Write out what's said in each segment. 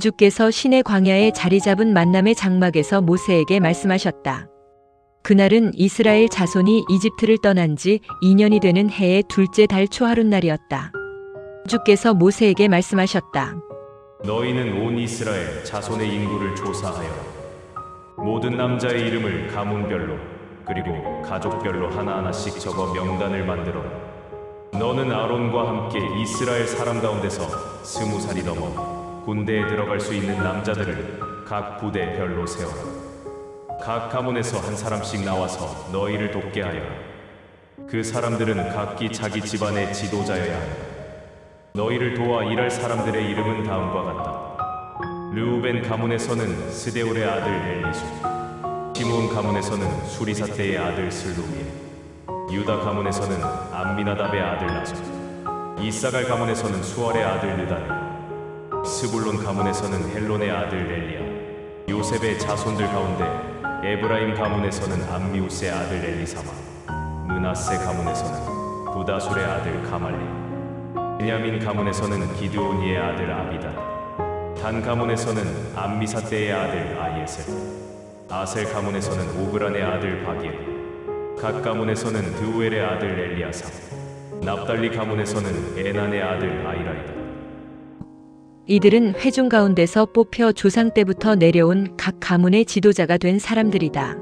주께서 시내 광야에 자리 잡은 만남의 장막에서 모세에게 말씀하셨다. 그날은 이스라엘 자손이 이집트를 떠난 지 2년이 되는 해의 둘째 달 초하룻날이었다. 주께서 모세에게 말씀하셨다. 너희는 온 이스라엘 자손의 인구를 조사하여 모든 남자의 이름을 가문별로 그리고 가족별로 하나하나씩 적어 명단을 만들어 너는 아론과 함께 이스라엘 사람 가운데서 20살이 넘어 군대에 들어갈 수 있는 남자들을 각 부대별로 세워라. 각 가문에서 한 사람씩 나와서 너희를 돕게 하여라. 그 사람들은 각기 자기 집안의 지도자여야 한다. 너희를 도와 일할 사람들의 이름은 다음과 같다. 르우벤 가문에서는 스데울의 아들 엘리수, 시므온 가문에서는 수리사 때의 아들 슬루미엘, 유다 가문에서는 암미나답의 아들 나손, 이사갈 가문에서는 수알의 아들 느다넬, 스불론 가문에서는 헬론의 아들 엘리야, 요셉의 자손들 가운데 에브라임 가문에서는 암미우스의 아들 엘리사마, 므낫세 가문에서는 부다술의 아들 가말리, 베냐민 가문에서는 기드오니의 아들 아비단, 단 가문에서는 암미사 때의 아들 아이에셀, 아셀 가문에서는 오브란의 아들 바기엘, 갓 가문에서는 드우엘의 아들 엘리아사, 납달리 가문에서는 에난의 아들 아이라이다. 이들은 회중 가운데서 뽑혀 조상 때부터 내려온 각 가문의 지도자가 된 사람들이다.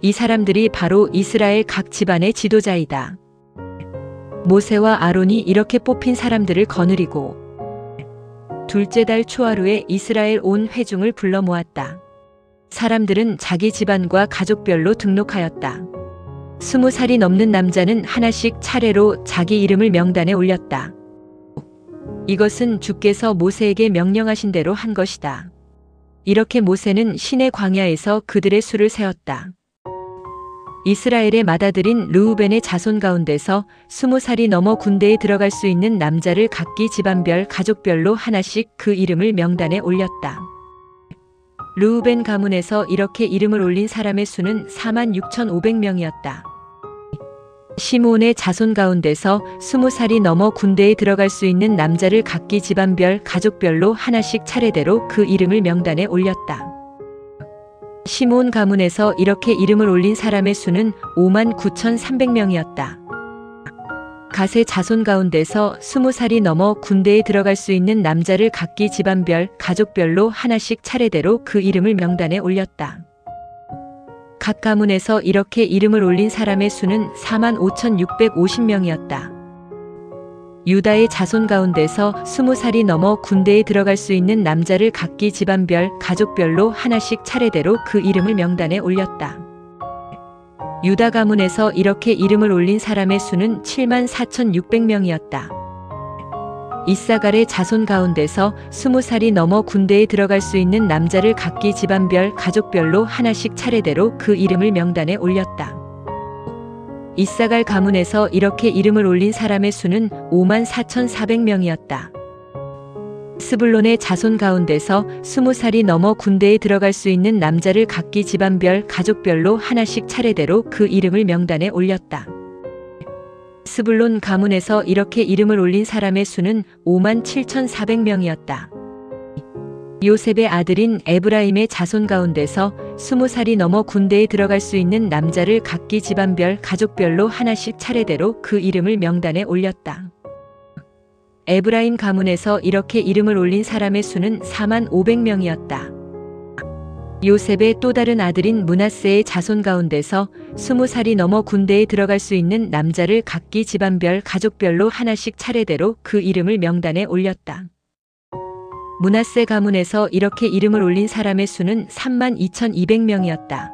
이 사람들이 바로 이스라엘 각 집안의 지도자이다. 모세와 아론이 이렇게 뽑힌 사람들을 거느리고 둘째 달 초하루에 이스라엘 온 회중을 불러 모았다. 사람들은 자기 집안과 가족별로 등록하였다. 20살이 넘는 남자는 하나씩 차례로 자기 이름을 명단에 올렸다. 이것은 주께서 모세에게 명령하신 대로 한 것이다. 이렇게 모세는 시내 광야에서 그들의 수를 세었다. 이스라엘의 맏아들인 르우벤의 자손 가운데서 20살이 넘어 군대에 들어갈 수 있는 남자를 각기 집안별 가족별로 하나씩 그 이름을 명단에 올렸다. 르우벤 가문에서 이렇게 이름을 올린 사람의 수는 46,500명이었다. 시므온의 자손 가운데서 20살이 넘어 군대에 들어갈 수 있는 남자를 각기 집안별 가족별로 하나씩 차례대로 그 이름을 명단에 올렸다. 시므온 가문에서 이렇게 이름을 올린 사람의 수는 59,300명이었다. 갓의 자손 가운데서 20살이 넘어 군대에 들어갈 수 있는 남자를 각기 집안별 가족별로 하나씩 차례대로 그 이름을 명단에 올렸다. 각 가문에서 이렇게 이름을 올린 사람의 수는 45,650명이었다. 유다의 자손 가운데서 20살이 넘어 군대에 들어갈 수 있는 남자를 각기 집안별 가족별로 하나씩 차례대로 그 이름을 명단에 올렸다. 유다 가문에서 이렇게 이름을 올린 사람의 수는 74,600명이었다. 이사갈의 자손 가운데서 20살이 넘어 군대에 들어갈 수 있는 남자를 각기 집안별 가족별로 하나씩 차례대로 그 이름을 명단에 올렸다. 이사갈 가문에서 이렇게 이름을 올린 사람의 수는 54,400명이었다. 스불론의 자손 가운데서 20살이 넘어 군대에 들어갈 수 있는 남자를 각기 집안별 가족별로 하나씩 차례대로 그 이름을 명단에 올렸다. 스불론 가문에서 이렇게 이름을 올린 사람의 수는 57,400명이었다. 요셉의 아들인 에브라임의 자손 가운데서 20살이 넘어 군대에 들어갈 수 있는 남자를 각기 집안별 가족별로 하나씩 차례대로 그 이름을 명단에 올렸다. 에브라임 가문에서 이렇게 이름을 올린 사람의 수는 45,000명이었다. 요셉의 또 다른 아들인 므낫세의 자손 가운데서 20살이 넘어 군대에 들어갈 수 있는 남자를 각기 집안별 가족별로 하나씩 차례대로 그 이름을 명단에 올렸다. 므낫세 가문에서 이렇게 이름을 올린 사람의 수는 32,200명이었다.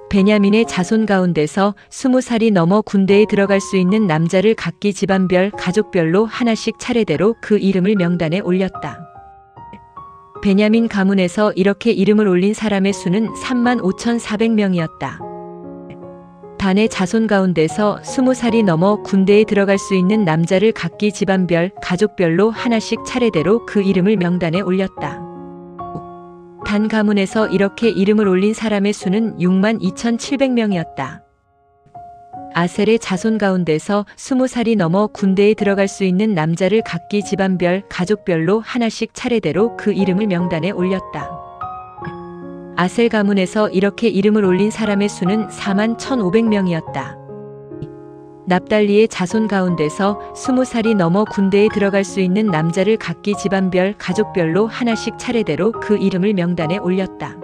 베냐민의 자손 가운데서 20살이 넘어 군대에 들어갈 수 있는 남자를 각기 집안별 가족별로 하나씩 차례대로 그 이름을 명단에 올렸다. 베냐민 가문에서 이렇게 이름을 올린 사람의 수는 35,400명이었다. 단의 자손 가운데서 20살이 넘어 군대에 들어갈 수 있는 남자를 각기 집안별 가족별로 하나씩 차례대로 그 이름을 명단에 올렸다. 단 가문에서 이렇게 이름을 올린 사람의 수는 62,700명이었다. 아셀의 자손 가운데서 20살이 넘어 군대에 들어갈 수 있는 남자를 각기 집안별, 가족별로 하나씩 차례대로 그 이름을 명단에 올렸다. 아셀 가문에서 이렇게 이름을 올린 사람의 수는 41,500명이었다. 납달리의 자손 가운데서 20살이 넘어 군대에 들어갈 수 있는 남자를 각기 집안별, 가족별로 하나씩 차례대로 그 이름을 명단에 올렸다.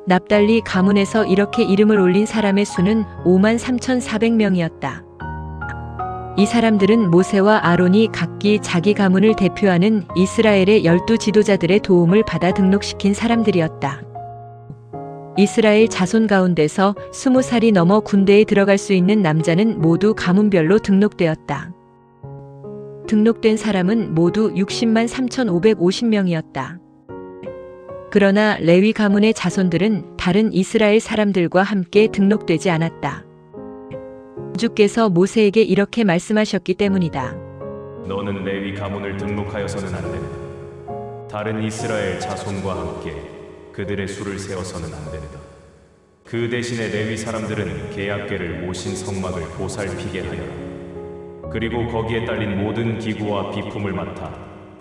납달리 가문에서 이렇게 이름을 올린 사람의 수는 53,400명이었다. 이 사람들은 모세와 아론이 각기 자기 가문을 대표하는 이스라엘의 12 지도자들의 도움을 받아 등록시킨 사람들이었다. 이스라엘 자손 가운데서 20살이 넘어 군대에 들어갈 수 있는 남자는 모두 가문별로 등록되었다. 등록된 사람은 모두 60만 3,550명이었다. 그러나 레위 가문의 자손들은 다른 이스라엘 사람들과 함께 등록되지 않았다. 주께서 모세에게 이렇게 말씀하셨기 때문이다. 너는 레위 가문을 등록하여서는 안 된다. 다른 이스라엘 자손과 함께 그들의 수를 세워서는 안 된다. 그 대신에 레위 사람들은 계약궤를 모신 성막을 보살피게 하여라. 그리고 거기에 딸린 모든 기구와 비품을 맡아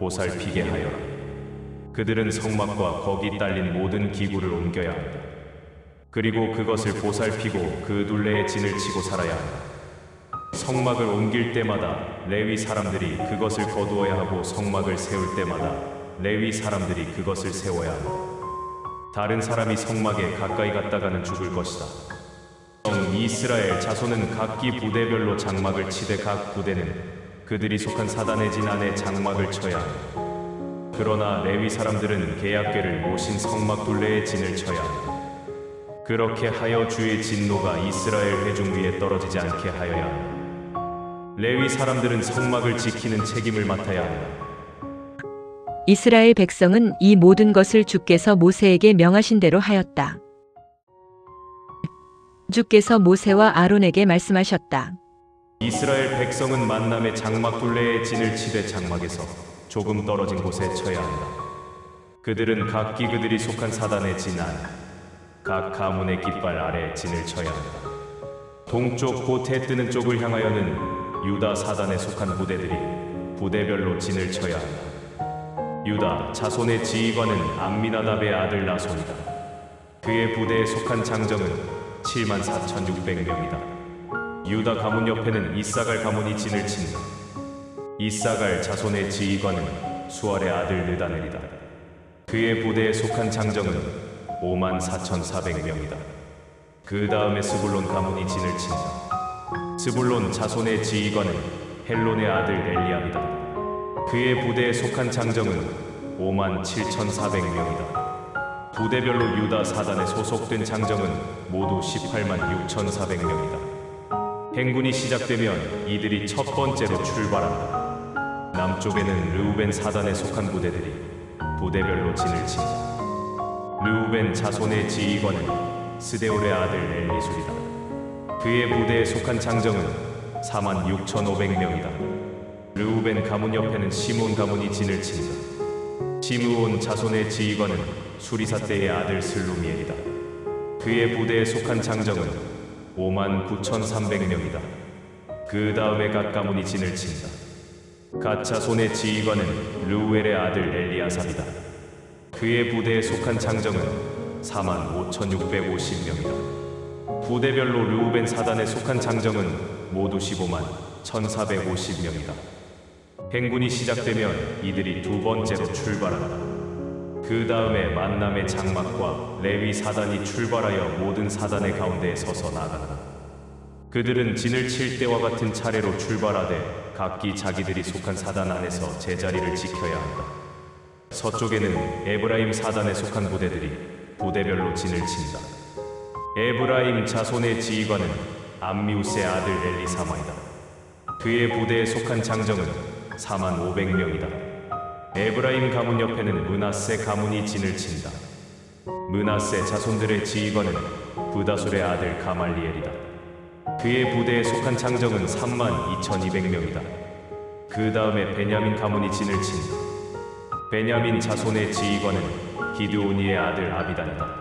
보살피게 하여라. 그들은 성막과 거기 딸린 모든 기구를 옮겨야 한다. 그리고 그것을 보살피고 그 둘레에 진을 치고 살아야 한다. 성막을 옮길 때마다 레위 사람들이 그것을 거두어야 하고 성막을 세울 때마다 레위 사람들이 그것을 세워야 한다. 다른 사람이 성막에 가까이 갔다가는 죽을 것이다. 이스라엘 자손은 각기 부대별로 장막을 치되 각 부대는 그들이 속한 사단의 진 안에 장막을 쳐야 한다. 그러나 레위 사람들은 계약궤를 모신 성막 둘레에 진을 쳐야 한다. 그렇게 하여 주의 진노가 이스라엘 회중 위에 떨어지지 않게 하여야 한다. 레위 사람들은 성막을 지키는 책임을 맡아야 한다. 이스라엘 백성은 이 모든 것을 주께서 모세에게 명하신 대로 하였다. 주께서 모세와 아론에게 말씀하셨다. 이스라엘 백성은 만남의 장막 둘레에 진을 치되 장막에서 조금 떨어진 곳에 쳐야 한다. 그들은 각기 그들이 속한 사단의 진 안, 각 가문의 깃발 아래 진을 쳐야 한다. 동쪽 곧 해 뜨는 쪽을 향하여는 유다 사단에 속한 부대들이 부대별로 진을 쳐야 한다. 유다 자손의 지휘관은 암미나답의 아들 나손이다. 그의 부대에 속한 장정은 74,600명이다. 유다 가문 옆에는 이사갈 가문이 진을 친다. 이사갈 자손의 지휘관은 수알의 아들 느다넬이다. 그의 부대에 속한 장정은 54,400명이다. 그 다음에 스불론 가문이 진을 친다. 스불론 자손의 지휘관은 헬론의 아들 엘리압이다. 그의 부대에 속한 장정은 57,400명이다. 부대별로 유다 사단에 소속된 장정은 모두 18만 6,400명이다. 행군이 시작되면 이들이 첫 번째로 출발한다. 남쪽에는 르우벤 사단에 속한 부대들이 부대별로 진을 친다. 르우벤 자손의 지휘관은 스데올의 아들 엘리술이다. 그의 부대에 속한 장정은 46,500명이다. 르우벤 가문 옆에는 시므온 가문이 진을 친다. 시므온 자손의 지휘관은 수리사 때의 아들 슬루미엘이다. 그의 부대에 속한 장정은 59,300명이다. 그 다음에 갓 가문이 진을 친다. 갓 자손의 지휘관은 르우엘의 아들 엘리아삽이다. 그의 부대에 속한 장정은 45,650명이다. 부대별로 르우벤 사단에 속한 장정은 모두 15만 1,450명이다. 행군이 시작되면 이들이 두 번째로 출발한다. 그 다음에 만남의 장막과 레위 사단이 출발하여 모든 사단의 가운데에 서서 나간다. 그들은 진을 칠 때와 같은 차례로 출발하되 각기 자기들이 속한 사단 안에서 제자리를 지켜야 한다. 서쪽에는 에브라임 사단에 속한 부대들이 부대별로 진을 친다. 에브라임 자손의 지휘관은 암미우스의 아들 엘리사마이다. 그의 부대에 속한 장정은 45,500명이다. 에브라임 가문 옆에는 므낫세 가문이 진을 친다. 므낫세 자손들의 지휘관은 부다솔의 아들 가말리엘이다. 그의 부대에 속한 장정은 32,200명이다. 그 다음에 베냐민 가문이 진을 친다. 베냐민 자손의 지휘관은 기드오니의 아들 아비단이다.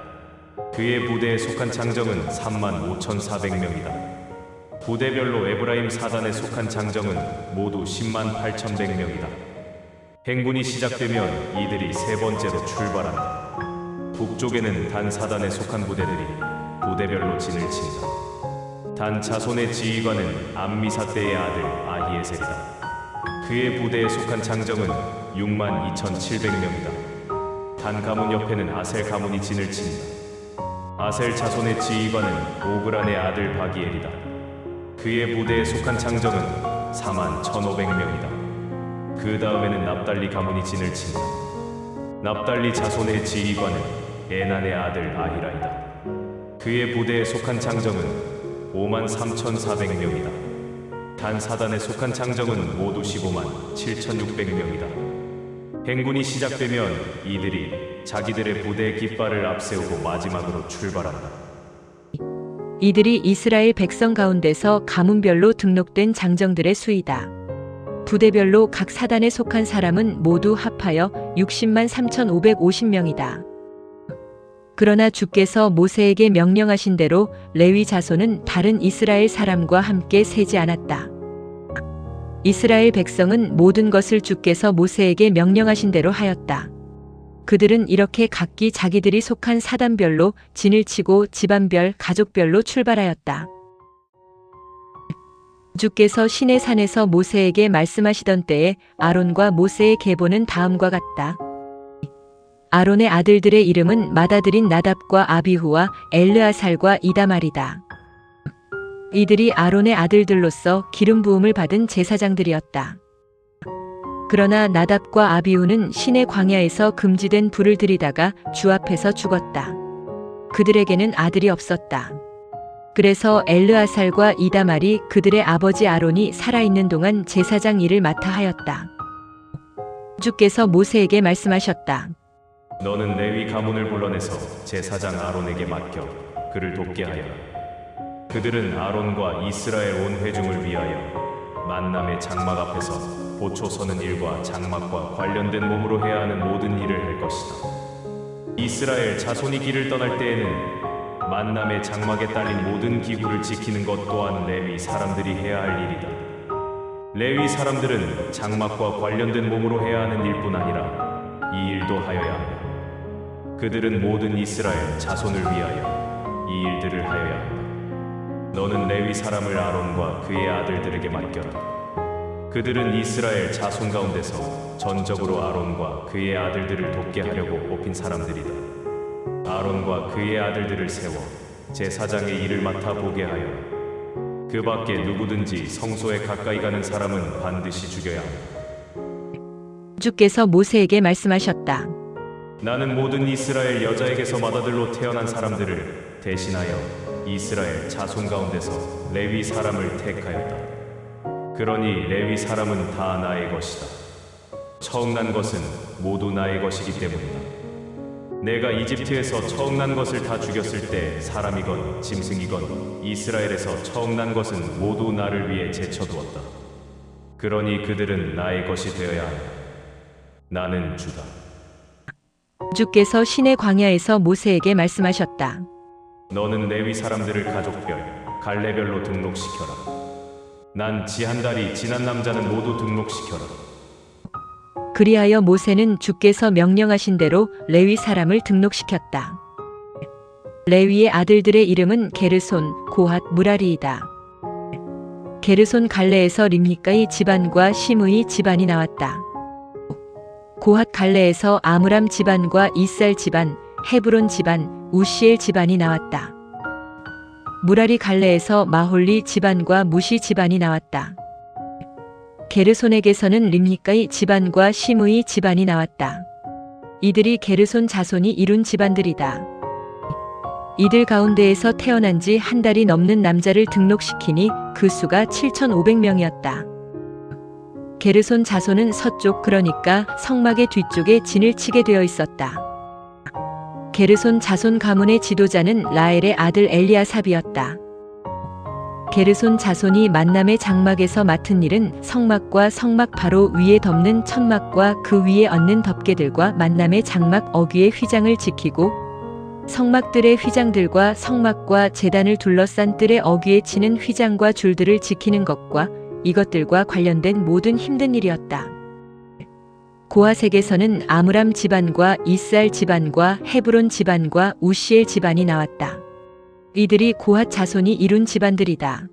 그의 부대에 속한 장정은 35,400명이다. 부대별로 에브라임 사단에 속한 장정은 모두 10만 8,100명이다. 행군이 시작되면 이들이 세 번째로 출발한다. 북쪽에는 단 사단에 속한 부대들이 부대별로 진을 친다. 단 자손의 지휘관은 암미사대의 아들 아히에셀이다. 그의 부대에 속한 장정은 6만 2,700명이다. 단 가문 옆에는 아셀 가문이 진을 친다. 아셀 자손의 지휘관은 오그란의 아들 바기엘이다. 그의 부대에 속한 장정은 4만 1,500명이다. 그 다음에는 납달리 가문이 진을 친다. 납달리 자손의 지휘관은 에난의 아들 아히라이다. 그의 부대에 속한 장정은 5만 3,400명이다. 단 사단에 속한 장정은 모두 15만 7,600명이다. 행군이 시작되면 이들이 자기들의 부대의 깃발을 앞세우고 마지막으로 출발한다. 이들이 이스라엘 백성 가운데서 가문별로 등록된 장정들의 수이다. 부대별로 각 사단에 속한 사람은 모두 합하여 60만 3,550명이다. 그러나 주께서 모세에게 명령하신 대로 레위 자손은 다른 이스라엘 사람과 함께 세지 않았다. 이스라엘 백성은 모든 것을 주께서 모세에게 명령하신 대로 하였다. 그들은 이렇게 각기 자기들이 속한 사단별로 진을 치고 집안별, 가족별로 출발하였다. 주께서 시내 산에서 모세에게 말씀하시던 때에 아론과 모세의 계보는 다음과 같다. 아론의 아들들의 이름은 맏아들인 나답과 아비후와 엘르아살과 이다말이다. 이들이 아론의 아들들로서 기름 부음을 받은 제사장들이었다. 그러나 나답과 아비후는 시내 광야에서 금지된 불을 들이다가 주 앞에서 죽었다. 그들에게는 아들이 없었다. 그래서 엘르아살과 이다말이 그들의 아버지 아론이 살아있는 동안 제사장 일을 맡아 하였다. 주께서 모세에게 말씀하셨다. 너는 레위 가문을 불러내서 제사장 아론에게 맡겨 그를 돕게 하여라. 그들은 아론과 이스라엘 온 회중을 위하여 만남의 장막 앞에서 보초 서는 일과 장막과 관련된 몸으로 해야 하는 모든 일을 할 것이다. 이스라엘 자손이 길을 떠날 때에는 만남의 장막에 딸린 모든 기구를 지키는 것 또한 레위 사람들이 해야 할 일이다. 레위 사람들은 장막과 관련된 몸으로 해야 하는 일뿐 아니라 이 일도 하여야 한다. 그들은 모든 이스라엘 자손을 위하여 이 일들을 하여야 한다. 너는 레위 사람을 아론과 그의 아들들에게 맡겨라. 그들은 이스라엘 자손 가운데서 전적으로 아론과 그의 아들들을 돕게 하려고 뽑힌 사람들이다. 아론과 그의 아들들을 세워 제사장의 일을 맡아 보게 하여 그 밖에 누구든지 성소에 가까이 가는 사람은 반드시 죽여야 한다. 주께서 모세에게 말씀하셨다. 나는 모든 이스라엘 여자에게서 맏아들로 태어난 사람들을 대신하여 이스라엘 자손 가운데서 레위 사람을 택하였다. 그러니 레위 사람은 다 나의 것이다. 처음 난 것은 모두 나의 것이기 때문이다. 내가 이집트에서 처음 난 것을 다 죽였을 때 사람이건 짐승이건 이스라엘에서 처음 난 것은 모두 나를 위해 제쳐두었다. 그러니 그들은 나의 것이 되어야 한다. 나는 주다. 주께서 시내 광야에서 모세에게 말씀하셨다. 너는 레위 사람들을 가족별, 갈래별로 등록시켜라. 난 지한 달이 지난 남자는 모두 등록시켜라. 그리하여 모세는 주께서 명령하신 대로 레위 사람을 등록시켰다. 레위의 아들들의 이름은 게르손, 고핫, 무라리이다. 게르손 갈레에서 림니까의 집안과 시므이 집안이 나왔다. 고핫 갈레에서 아므람 집안과 이살 집안, 헤브론 집안, 우시엘 집안이 나왔다. 무라리 갈레에서 마홀리 집안과 무시 집안이 나왔다. 게르손에게서는 림니까의 집안과 시므이 집안이 나왔다. 이들이 게르손 자손이 이룬 집안들이다. 이들 가운데에서 태어난 지 한 달이 넘는 남자를 등록시키니 그 수가 7,500명이었다. 게르손 자손은 서쪽, 그러니까 성막의 뒤쪽에 진을 치게 되어 있었다. 게르손 자손 가문의 지도자는 라엘의 아들 엘리아삽이었다. 게르손 자손이 만남의 장막에서 맡은 일은 성막과 성막 바로 위에 덮는 천막과 그 위에 얹는 덮개들과 만남의 장막 어귀의 휘장을 지키고 성막들의 휘장들과 성막과 제단을 둘러싼 뜰의 어귀에 치는 휘장과 줄들을 지키는 것과 이것들과 관련된 모든 힘든 일이었다. 고핫에게서는 아므람 집안과 이스알 집안과 헤브론 집안과 우시엘 집안이 나왔다. 이들이 고핫 자손이 이룬 집안들이다.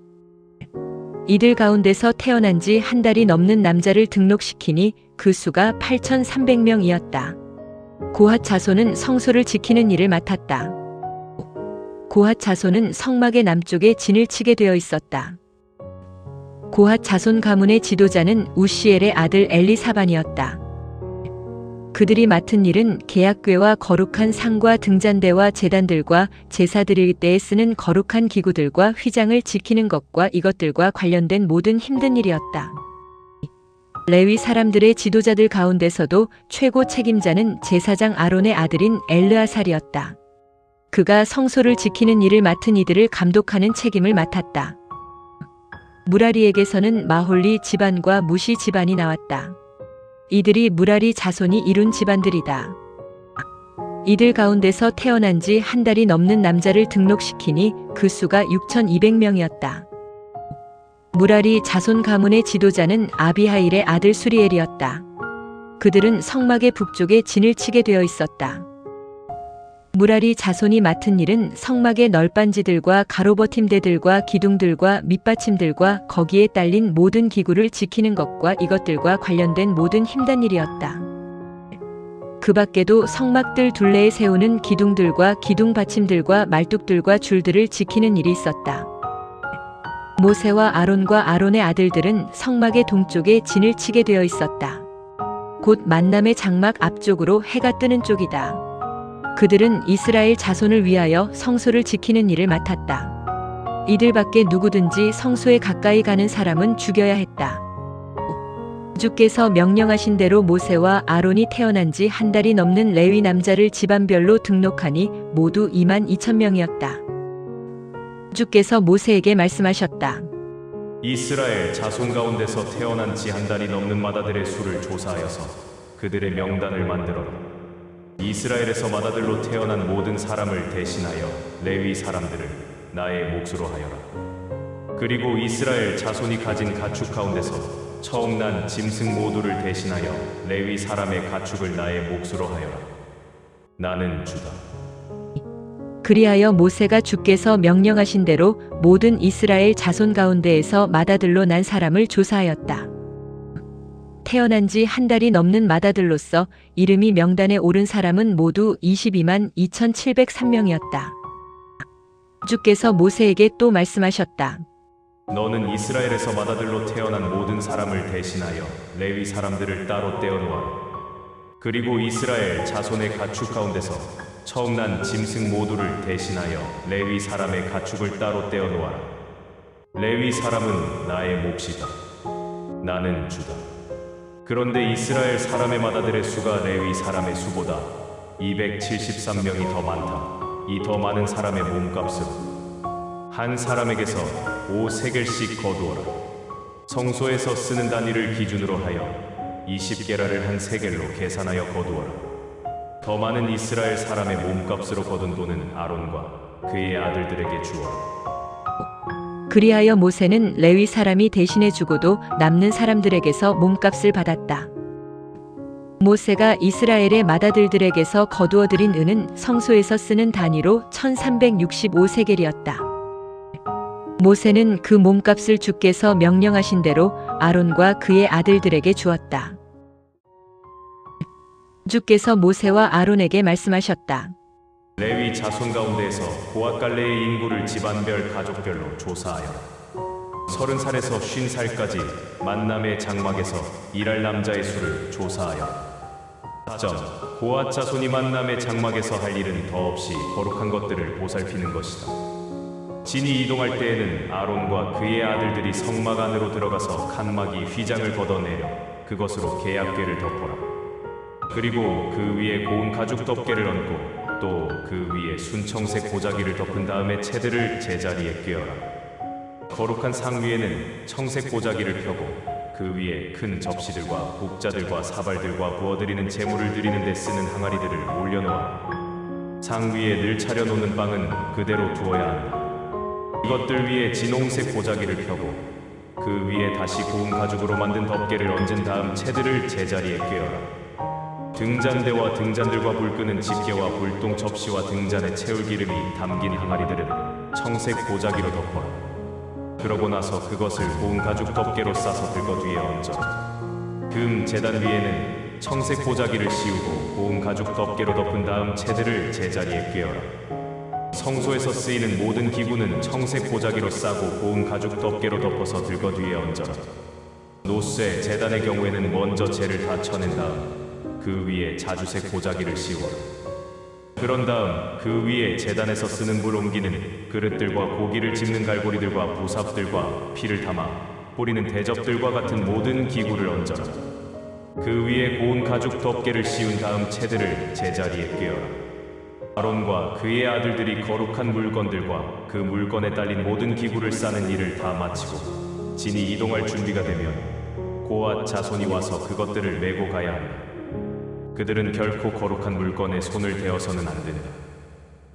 이들 가운데서 태어난 지 한 달이 넘는 남자를 등록시키니 그 수가 8,300명이었다. 고핫 자손은 성소를 지키는 일을 맡았다. 고핫 자손은 성막의 남쪽에 진을 치게 되어 있었다. 고핫 자손 가문의 지도자는 우시엘의 아들 엘리사반이었다. 그들이 맡은 일은 계약궤와 거룩한 상과 등잔대와 제단들과 제사 드릴 때에 쓰는 거룩한 기구들과 휘장을 지키는 것과 이것들과 관련된 모든 힘든 일이었다. 레위 사람들의 지도자들 가운데서도 최고 책임자는 제사장 아론의 아들인 엘르아살이었다. 그가 성소를 지키는 일을 맡은 이들을 감독하는 책임을 맡았다. 무라리에게서는 마홀리 집안과 무시 집안이 나왔다. 이들이 무라리 자손이 이룬 집안들이다. 이들 가운데서 태어난 지 한 달이 넘는 남자를 등록시키니 그 수가 6,200명이었다. 무라리 자손 가문의 지도자는 아비하일의 아들 수리엘이었다. 그들은 성막의 북쪽에 진을 치게 되어 있었다. 무라리 자손이 맡은 일은 성막의 널빤지들과 가로버팀대들과 기둥들과 밑받침들과 거기에 딸린 모든 기구를 지키는 것과 이것들과 관련된 모든 힘든 일이었다. 그 밖에도 성막들 둘레에 세우는 기둥들과 기둥 받침들과 말뚝들과 줄들을 지키는 일이 있었다. 모세와 아론과 아론의 아들들은 성막의 동쪽에 진을 치게 되어 있었다. 곧 만남의 장막 앞쪽으로 해가 뜨는 쪽이다. 그들은 이스라엘 자손을 위하여 성소를 지키는 일을 맡았다. 이들 밖에 누구든지 성소에 가까이 가는 사람은 죽여야 했다. 주께서 명령하신 대로 모세와 아론이 태어난 지 한 달이 넘는 레위 남자를 집안별로 등록하니 모두 22,000명이었다. 주께서 모세에게 말씀하셨다. 이스라엘 자손 가운데서 태어난 지 한 달이 넘는 마다들의 수를 조사하여서 그들의 명단을 만들어라. 이스라엘에서 마다들로 태어난 모든 사람을 대신하여 레위 사람들을 나의 몫으로 하여라. 그리고 이스라엘 자손이 가진 가축 가운데서 처음 난 짐승 모두를 대신하여 레위 사람의 가축을 나의 몫으로 하여라. 나는 주다. 그리하여 모세가 주께서 명령하신 대로 모든 이스라엘 자손 가운데에서 마다들로 난 사람을 조사하였다. 태어난 지 한 달이 넘는 마다들로서 이름이 명단에 오른 사람은 모두 22만 2,703명이었다. 주께서 모세에게 또 말씀하셨다. 너는 이스라엘에서 마다들로 태어난 모든 사람을 대신하여 레위 사람들을 따로 떼어놓아라. 그리고 이스라엘 자손의 가축 가운데서 처음 난 짐승 모두를 대신하여 레위 사람의 가축을 따로 떼어놓아라. 레위 사람은 나의 몫이다. 나는 주다. 그런데 이스라엘 사람의 마다들의 수가 레위 사람의 수보다 273명이 더 많다. 이 더 많은 사람의 몸값으로 한 사람에게서 5세겔씩 거두어라. 성소에서 쓰는 단위를 기준으로 하여 20게라를 한 세겔로 계산하여 거두어라. 더 많은 이스라엘 사람의 몸값으로 거둔 돈은 아론과 그의 아들들에게 주어라. 그리하여 모세는 레위 사람이 대신해 주고도 남는 사람들에게서 몸값을 받았다. 모세가 이스라엘의 맏아들들에게서 거두어 들인 은은 성소에서 쓰는 단위로 1365세겔이었다. 모세는 그 몸값을 주께서 명령하신 대로 아론과 그의 아들들에게 주었다. 주께서 모세와 아론에게 말씀하셨다. 레위 자손 가운데에서 고앗갈래의 인구를 집안별 가족별로 조사하여라. 30살에서 50살까지 만남의 장막에서 일할 남자의 수를 조사하여라. 4점. 고앗 자손이 만남의 장막에서 할 일은 더 없이 거룩한 것들을 보살피는 것이다. 진이 이동할 때에는 아론과 그의 아들들이 성막 안으로 들어가서 칸막이 휘장을 걷어내려 그것으로 계약궤를 덮어라. 그리고 그 위에 고운 가죽 덮개를 얹고 또 그 위에 순청색 보자기를 덮은 다음에 채들을 제자리에 꿰어라. 거룩한 상 위에는 청색 보자기를 펴고 그 위에 큰 접시들과 국자들과 사발들과 부어드리는 제물을 드리는 데 쓰는 항아리들을 올려놓아라. 상 위에 늘 차려놓는 빵은 그대로 두어야 한다. 이것들 위에 진홍색 보자기를 펴고 그 위에 다시 고운 가죽으로 만든 덮개를 얹은 다음 채들을 제자리에 꿰어라. 등잔대와 등잔들과 불 끄는 집게와 불똥 접시와 등잔에 채울 기름이 담긴 항아리들은 청색 보자기로 덮어라. 그러고 나서 그것을 고운 가죽 덮개로 싸서 들것 위에 얹어라. 금 제단 위에는 청색 보자기를 씌우고 고운 가죽 덮개로 덮은 다음 채들을 제자리에 꿰어라. 성소에서 쓰이는 모든 기구는 청색 보자기로 싸고 고운 가죽 덮개로 덮어서 들것 위에 얹어라. 노쇠 제단의 경우에는 먼저 재를 다 쳐낸 다음 그 위에 자주색 보자기를 씌워라. 그런 다음 그 위에 제단에서 쓰는 물 옮기는 그릇들과 고기를 집는 갈고리들과 부삽들과 피를 담아 뿌리는 대접들과 같은 모든 기구를 얹어라. 그 위에 고운 가죽 덮개를 씌운 다음 채들을 제자리에 꿰어라. 아론과 그의 아들들이 거룩한 물건들과 그 물건에 딸린 모든 기구를 싸는 일을 다 마치고 진이 이동할 준비가 되면 고앗 자손이 와서 그것들을 메고 가야 한다. 그들은 결코 거룩한 물건에 손을 대어서는 안 된다.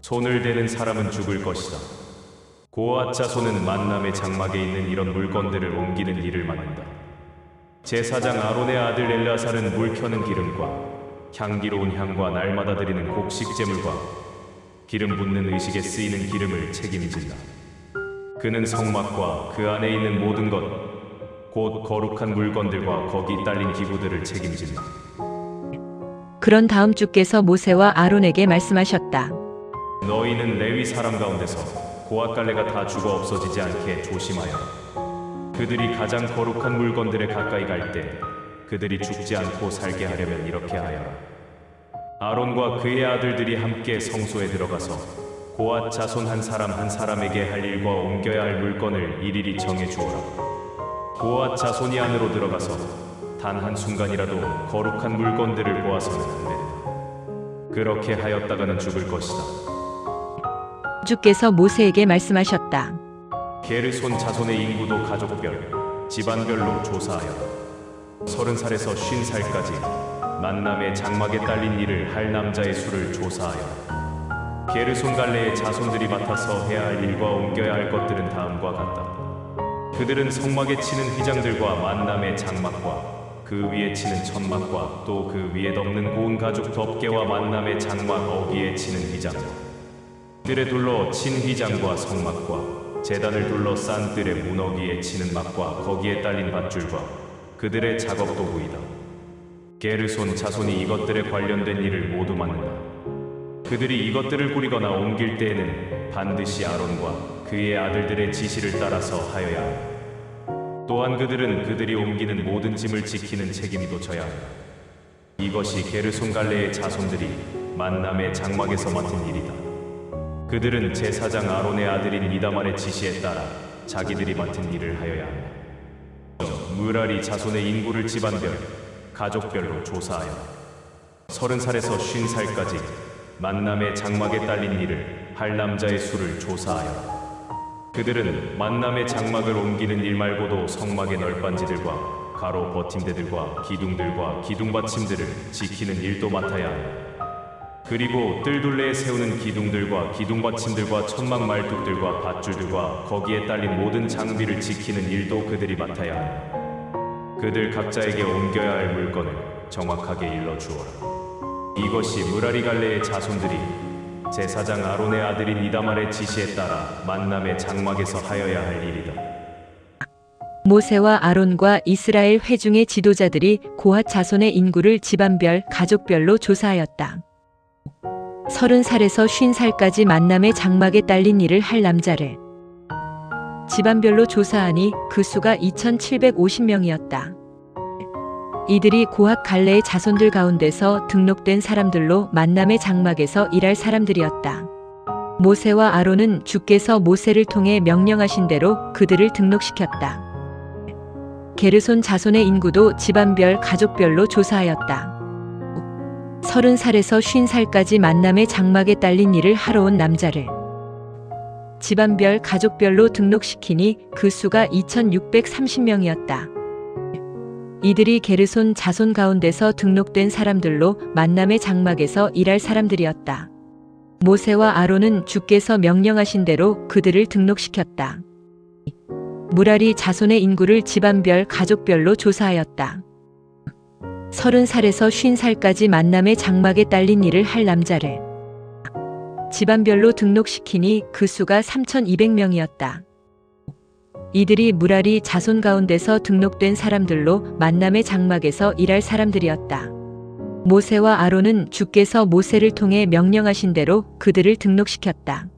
손을 대는 사람은 죽을 것이다. 고앗 자손은 만남의 장막에 있는 이런 물건들을 옮기는 일을 맡는다. 제사장 아론의 아들 엘르아살은 물 켜는 기름과 향기로운 향과 날마다 드리는 곡식 제물과 기름 붓는 의식에 쓰이는 기름을 책임진다. 그는 성막과 그 안에 있는 모든 것, 곧 거룩한 물건들과 거기 딸린 기구들을 책임진다. 그런 다음 주께서 모세와 아론에게 말씀하셨다. 너희는 레위 사람 가운데서 고앗 갈래가 다 죽어 없어지지 않게 조심하여라. 그들이 가장 거룩한 물건들에 가까이 갈 때 그들이 죽지 않고 살게 하려면 이렇게 하여라. 아론과 그의 아들들이 함께 성소에 들어가서 고앗 자손 한 사람 한 사람에게 할 일과 옮겨야 할 물건을 일일이 정해 주어라. 고앗 자손이 안으로 들어가서 단 한순간이라도 거룩한 물건들을 보아서는 안 된다. 그렇게 하였다가는 죽을 것이다. 주께서 모세에게 말씀하셨다. 게르손 자손의 인구도 가족별, 집안별로 조사하여라. 30살에서 50살까지 만남의 장막에 딸린 일을 할 남자의 수를 조사하여라. 게르손 갈래의 자손들이 맡아서 해야 할 일과 옮겨야 할 것들은 다음과 같다. 그들은 성막에 치는 휘장들과 만남의 장막과 그 위에 치는 천막과 또 그 위에 덮는 고운 가죽 덮개와 만남의 장막 어기에 치는 휘장과 뜰에 둘러 친 휘장과 성막과 제단을 둘러 싼 뜰의 문어기에 치는 막과 거기에 딸린 밧줄과 그들의 작업 도구이다. 게르손 자손이 이것들에 관련된 일을 모두 맡는다. 그들이 이것들을 꾸리거나 옮길 때에는 반드시 아론과 그의 아들들의 지시를 따라서 하여야 한다. 또한 그들은 그들이 옮기는 모든 짐을 지키는 책임도 져야 한다. 이것이 게르손 갈래의 자손들이 만남의 장막에서 맡은 일이다. 그들은 제사장 아론의 아들인 이다말의 지시에 따라 자기들이 맡은 일을 하여야 한다. 무라리 자손의 인구를 집안별, 가족별로 조사하여 30살에서 50살까지 만남의 장막에 딸린 일을 할 남자의 수를 조사하여 그들은 만남의 장막을 옮기는 일 말고도 성막의 널빤지들과 가로 버팀대들과 기둥들과 기둥받침들을 지키는 일도 맡아야 한다. 그리고 뜰둘레에 세우는 기둥들과 기둥받침들과 천막 말뚝들과 밧줄들과 거기에 딸린 모든 장비를 지키는 일도 그들이 맡아야 한다. 그들 각자에게 옮겨야 할 물건을 정확하게 일러주어라. 이것이 무라리 갈래의 자손들이 제사장 아론의 아들인 이다말의 지시에 따라 만남의 장막에서 하여야 할 일이다. 모세와 아론과 이스라엘 회중의 지도자들이 고앗 자손의 인구를 집안별, 가족별로 조사하였다. 30살에서 50살까지 만남의 장막에 딸린 일을 할 남자를 집안별로 조사하니 그 수가 2750명이었다. 이들이 고앗 갈래의 자손들 가운데서 등록된 사람들로 만남의 장막에서 일할 사람들이었다. 모세와 아론은 주께서 모세를 통해 명령하신 대로 그들을 등록시켰다. 게르손 자손의 인구도 집안별, 가족별로 조사하였다. 30살에서 50살까지 만남의 장막에 딸린 일을 하러 온 남자를 집안별, 가족별로 등록시키니 그 수가 2630명이었다. 이들이 게르손 자손 가운데서 등록된 사람들로 만남의 장막에서 일할 사람들이었다. 모세와 아론은 주께서 명령하신 대로 그들을 등록시켰다. 무라리 자손의 인구를 집안별, 가족별로 조사하였다. 30살에서 50살까지 만남의 장막에 딸린 일을 할 남자를 집안별로 등록시키니 그 수가 3,200명이었다. 이들이 무라리 자손 가운데서 등록된 사람들로 만남의 장막에서 일할 사람들이었다. 모세와 아론은 주께서 모세를 통해 명령하신 대로 그들을 등록시켰다.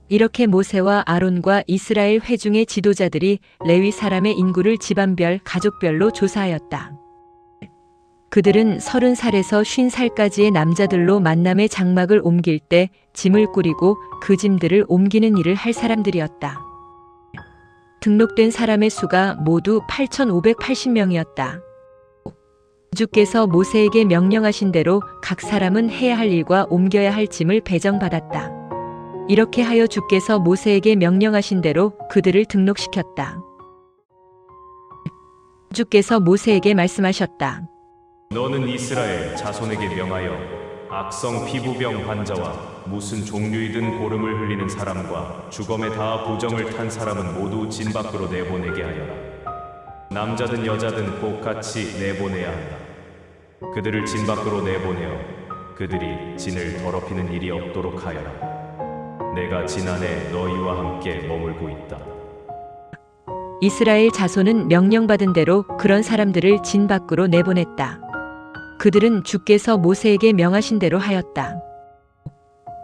이렇게 모세와 아론과 이스라엘 회중의 지도자들이 레위 사람의 인구를 집안별, 가족별로 조사하였다. 그들은 30살에서 50살까지의 남자들로 만남의 장막을 옮길 때 짐을 꾸리고 그 짐들을 옮기는 일을 할 사람들이었다. 등록된 사람의 수가 모두 8,580명이었다. 주께서 모세에게 명령하신 대로 각 사람은 해야 할 일과 옮겨야 할 짐을 배정받았다. 이렇게 하여 주께서 모세에게 명령하신 대로 그들을 등록시켰다. 주께서 모세에게 말씀하셨다. 너는 이스라엘 자손에게 명하여 악성 피부병 환자와 무슨 종류이든 고름을 흘리는 사람과 주검에 닿아 부정을 탄 사람은 모두 진 밖으로 내보내게 하여라. 남자든 여자든 똑같이 내보내야 한다. 그들을 진 밖으로 내보내어 그들이 진을 더럽히는 일이 없도록 하여라. 내가 진 안에 너희와 함께 머물고 있다. 이스라엘 자손은 명령받은 대로 그런 사람들을 진 밖으로 내보냈다. 그들은 주께서 모세에게 명하신 대로 하였다.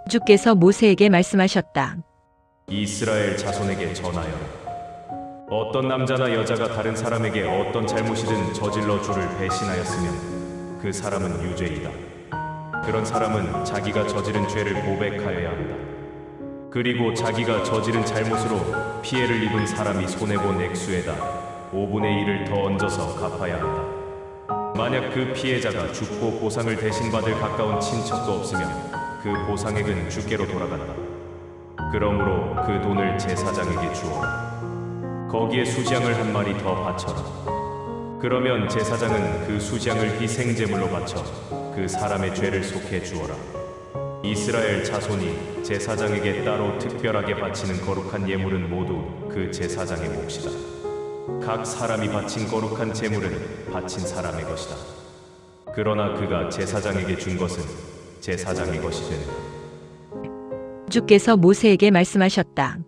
주께서 모세에게 말씀하셨다. 이스라엘 자손에게 전하여라. 어떤 남자나 여자가 다른 사람에게 어떤 잘못이든 저질러 주를 배신하였으면 그 사람은 유죄이다. 그런 사람은 자기가 저지른 죄를 고백하여야 한다. 그리고 자기가 저지른 잘못으로 피해를 입은 사람이 손해본 액수에다 5분의 1을 더 얹어서 갚아야 한다. 만약 그 피해자가 죽고 보상을 대신 받을 가까운 친척도 없으면 그 보상액은 주께로 돌아간다. 그러므로 그 돈을 제사장에게 주어라. 거기에 수지양을 한 마리 더 바쳐라. 그러면 제사장은 그 수지양을 희생제물로 바쳐 그 사람의 죄를 속해 주어라. 이스라엘 자손이 제사장에게 따로 특별하게 바치는 거룩한 예물은 모두 그 제사장의 몫이다. 각 사람이 바친 거룩한 제물은 바친 사람의 것이다. 그러나 그가 제사장에게 준 것은 제사장의 것이 된다. 주께서 모세에게 말씀하셨다.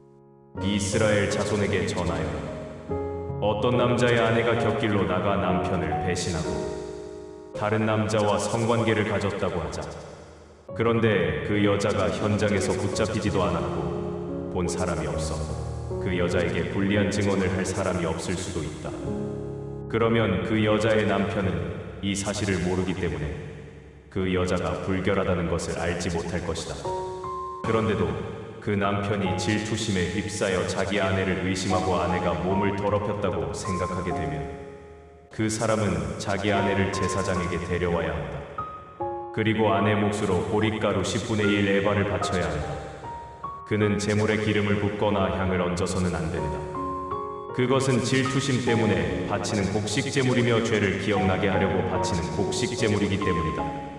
이스라엘 자손에게 전하여라. 어떤 남자의 아내가 곁길로 나가 남편을 배신하고 다른 남자와 성관계를 가졌다고 하자. 그런데 그 여자가 현장에서 붙잡히지도 않았고 본 사람이 없어 그 여자에게 불리한 증언을 할 사람이 없을 수도 있다. 그러면 그 여자의 남편은 이 사실을 모르기 때문에 그 여자가 불결하다는 것을 알지 못할 것이다. 그런데도 그 남편이 질투심에 휩싸여 자기 아내를 의심하고 아내가 몸을 더럽혔다고 생각하게 되면 그 사람은 자기 아내를 제사장에게 데려와야 한다. 그리고 아내 몫으로 보릿가루 10분의 1 에바를 바쳐야 한다. 그는 제물에 기름을 붓거나 향을 얹어서는 안 된다. 그것은 질투심 때문에 바치는 곡식제물이며 죄를 기억나게 하려고 바치는 곡식제물이기 때문이다.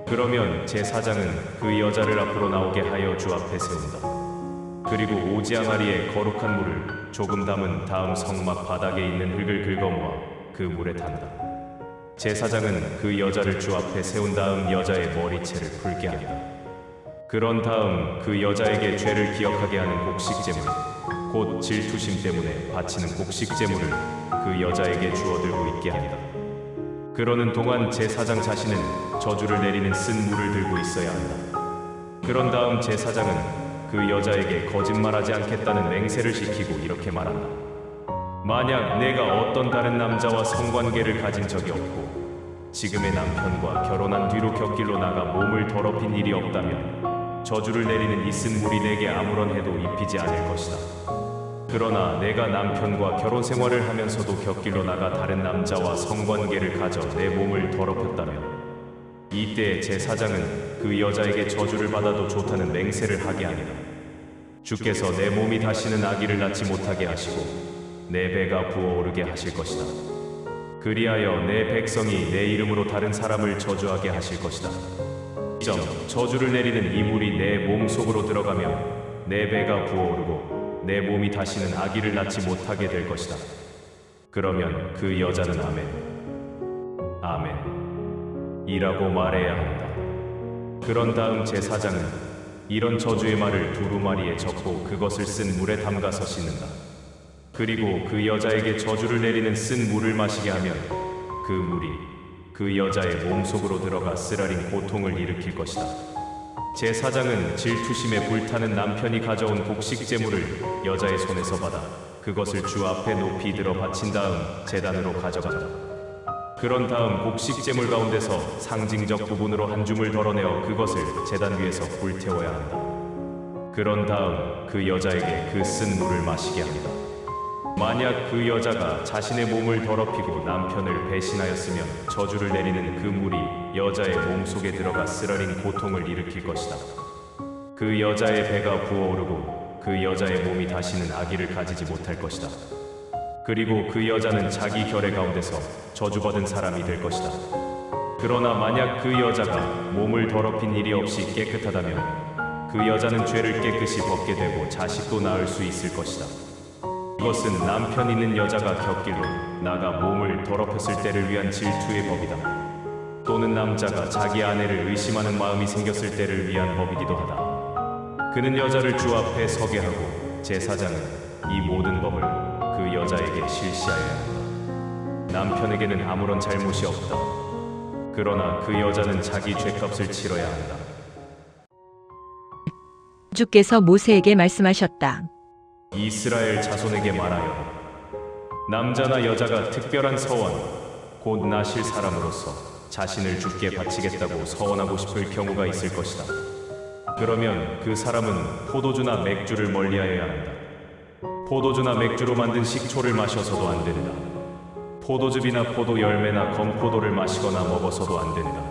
그러면 제사장은 그 여자를 앞으로 나오게 하여 주 앞에 세운다. 그리고 오지 항아리에 거룩한 물을 조금 담은 다음 성막 바닥에 있는 흙을 긁어모아 그 물에 탄다. 제사장은 그 여자를 주 앞에 세운 다음 여자의 머리채를 풀게 한다. 그런 다음 그 여자에게 죄를 기억하게 하는 곡식제물, 곧 질투심 때문에 바치는 곡식제물을 그 여자에게 주어들고 있게 한다. 그러는 동안 제사장 자신은 저주를 내리는 쓴 물을 들고 있어야 한다. 그런 다음 제사장은 그 여자에게 거짓말하지 않겠다는 맹세를 시키고 이렇게 말한다. 만약 내가 어떤 다른 남자와 성관계를 가진 적이 없고 지금의 남편과 결혼한 뒤로 곁길로 나가 몸을 더럽힌 일이 없다면 저주를 내리는 이 쓴 물이 내게 아무런 해도 입히지 않을 것이다. 그러나 내가 남편과 결혼 생활을 하면서도 곁길로 나가 다른 남자와 성관계를 가져 내 몸을 더럽혔다면 이때 제사장은 그 여자에게 저주를 받아도 좋다는 맹세를 하게 하리라. 주께서 내 몸이 다시는 아기를 낳지 못하게 하시고 내 배가 부어오르게 하실 것이다. 그리하여 내 백성이 내 이름으로 다른 사람을 저주하게 하실 것이다. 저주를 내리는 이 물이 내 몸 속으로 들어가며 내 배가 부어오르고 내 몸이 다시는 아기를 낳지 못하게 될 것이다. 그러면 그 여자는 아멘, 아멘 이라고 말해야 한다. 그런 다음 제사장은 이런 저주의 말을 두루마리에 적고 그것을 쓴 물에 담가서 씻는다. 그리고 그 여자에게 저주를 내리는 쓴 물을 마시게 하면 그 물이 그 여자의 몸속으로 들어가 쓰라린 고통을 일으킬 것이다. 제사장은 질투심에 불타는 남편이 가져온 곡식제물을 여자의 손에서 받아 그것을 주 앞에 높이 들어 바친 다음 제단으로 가져간다. 그런 다음 곡식제물 가운데서 상징적 부분으로 한 줌을 덜어내어 그것을 제단 위에서 불태워야 한다. 그런 다음 그 여자에게 그 쓴 물을 마시게 합니다. 만약 그 여자가 자신의 몸을 더럽히고 남편을 배신하였으면 저주를 내리는 그 물이 여자의 몸속에 들어가 쓰라린 고통을 일으킬 것이다. 그 여자의 배가 부어오르고 그 여자의 몸이 다시는 아기를 가지지 못할 것이다. 그리고 그 여자는 자기 결의 가운데서 저주받은 사람이 될 것이다. 그러나 만약 그 여자가 몸을 더럽힌 일이 없이 깨끗하다면 그 여자는 죄를 깨끗이 벗게 되고 자식도 낳을 수 있을 것이다. 이것은 남편 있는 여자가 겪기로 나가 몸을 더럽혔을 때를 위한 질투의 법이다. 또는 남자가 자기 아내를 의심하는 마음이 생겼을 때를 위한 법이기도 하다. 그는 여자를 주 앞에 서게 하고 제사장은 이 모든 법을 그 여자에게 실시하여야 한다. 남편에게는 아무런 잘못이 없다. 그러나 그 여자는 자기 죄값을 치러야 한다. 주께서 모세에게 말씀하셨다. 이스라엘 자손에게 말하여 남자나 여자가 특별한 서원 곧 나실 사람으로서 자신을 주께 바치겠다고 서원하고 싶을 경우가 있을 것이다. 그러면 그 사람은 포도주나 맥주를 멀리하여야 한다. 포도주나 맥주로 만든 식초를 마셔서도 안 된다. 포도즙이나 포도 열매나 건포도를 마시거나 먹어서도 안 된다.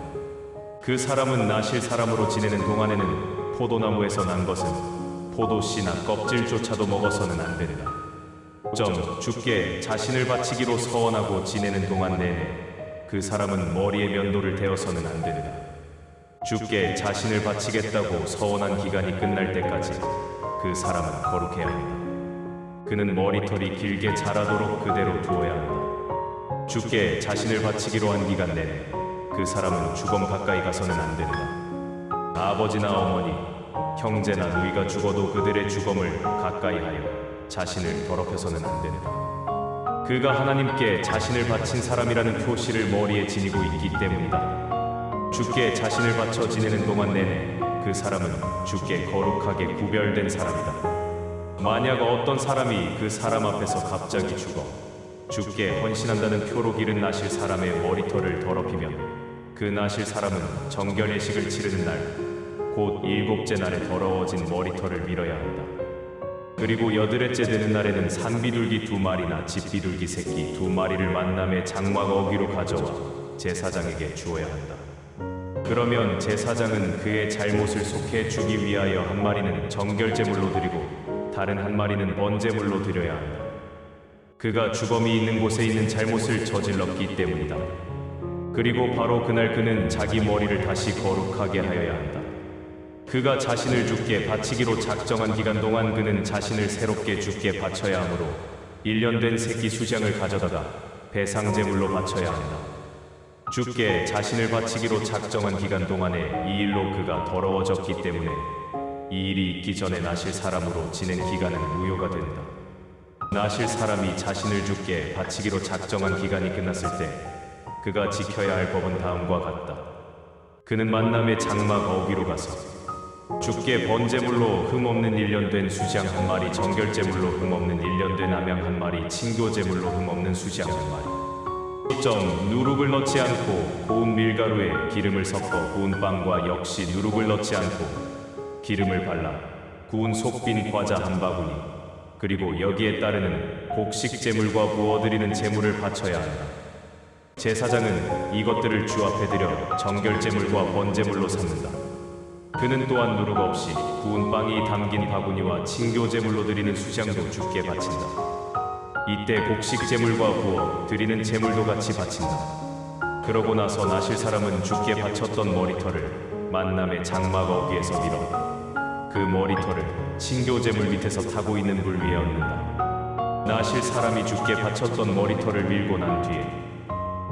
그 사람은 나실 사람으로 지내는 동안에는 포도나무에서 난 것은 포도씨나 껍질조차도 먹어서는 안 된다. 주께 자신을 바치기로 서원하고 지내는 동안 내내 그 사람은 머리에 면도를 대어서는 안 된다. 주께 자신을 바치겠다고 서원한 기간이 끝날 때까지 그 사람은 거룩해야 한다. 그는 머리털이 길게 자라도록 그대로 두어야 한다. 주께 자신을 바치기로 한 기간 내내 그 사람은 주검 가까이 가서는 안 된다. 아버지나 어머니, 형제나 누이가 죽어도 그들의 주검을 가까이 하여 자신을 더럽혀서는 안 된다. 그가 하나님께 자신을 바친 사람이라는 표시를 머리에 지니고 있기 때문이다. 주께 자신을 바쳐 지내는 동안 내내 그 사람은 주께 거룩하게 구별된 사람이다. 만약 어떤 사람이 그 사람 앞에서 갑자기 죽어 주께 헌신한다는 표로 기른 나실 사람의 머리털을 더럽히면 그 나실 사람은 정결 예식을 치르는 날 곧 7째 날에 더러워진 머리털을 밀어야 한다. 그리고 8회째 되는 날에는 산비둘기 2마리나 집비둘기 새끼 2마리를 만남의 장막 어귀로 가져와 제사장에게 주어야 한다. 그러면 제사장은 그의 잘못을 속해 주기 위하여 한 마리는 정결제물로 드리고 다른 한 마리는 번제물로 드려야 한다. 그가 주검이 있는 곳에 있는 잘못을 저질렀기 때문이다. 그리고 바로 그날 그는 자기 머리를 다시 거룩하게 하여야 한다. 그가 자신을 주께 바치기로 작정한 기간 동안 그는 자신을 새롭게 주께 바쳐야 하므로 1년 된 새끼 수장을 가져다가 배상제물로 바쳐야 한다. 주께 자신을 바치기로 작정한 기간 동안에 이 일로 그가 더러워졌기 때문에 이 일이 있기 전에 나실 사람으로 지낸 기간은 무효가 된다. 나실 사람이 자신을 주께 바치기로 작정한 기간이 끝났을 때 그가 지켜야 할 법은 다음과 같다. 그는 만남의 장막 어귀로 가서 주께 번제물로 흠없는 1년 된 수장 한 마리, 정결제물로 흠없는 1년 된 암양 한 마리, 친교제물로 흠없는 수장 한 마리. 누룩을 넣지 않고 고운 밀가루에 기름을 섞어 구운 빵과 역시 누룩을 넣지 않고 기름을 발라 구운 속빈 과자 한 바구니, 그리고 여기에 따르는 곡식제물과 부어드리는 제물을 바쳐야 한다. 제사장은 이것들을 주 앞에 드려 정결제물과 번제물로 삼는다. 그는 또한 누룩 없이 구운 빵이 담긴 바구니와 친교제물로 드리는 수장도 주께 바친다. 이때 곡식제물과 부어 드리는 제물도 같이 바친다. 그러고 나서 나실 사람은 주께 바쳤던 머리털을 만남의 장막 어귀에서 밀어 그 머리털을 친교제물 밑에서 타고 있는 불 위에 얹는다. 나실 사람이 주께 바쳤던 머리털을 밀고 난 뒤에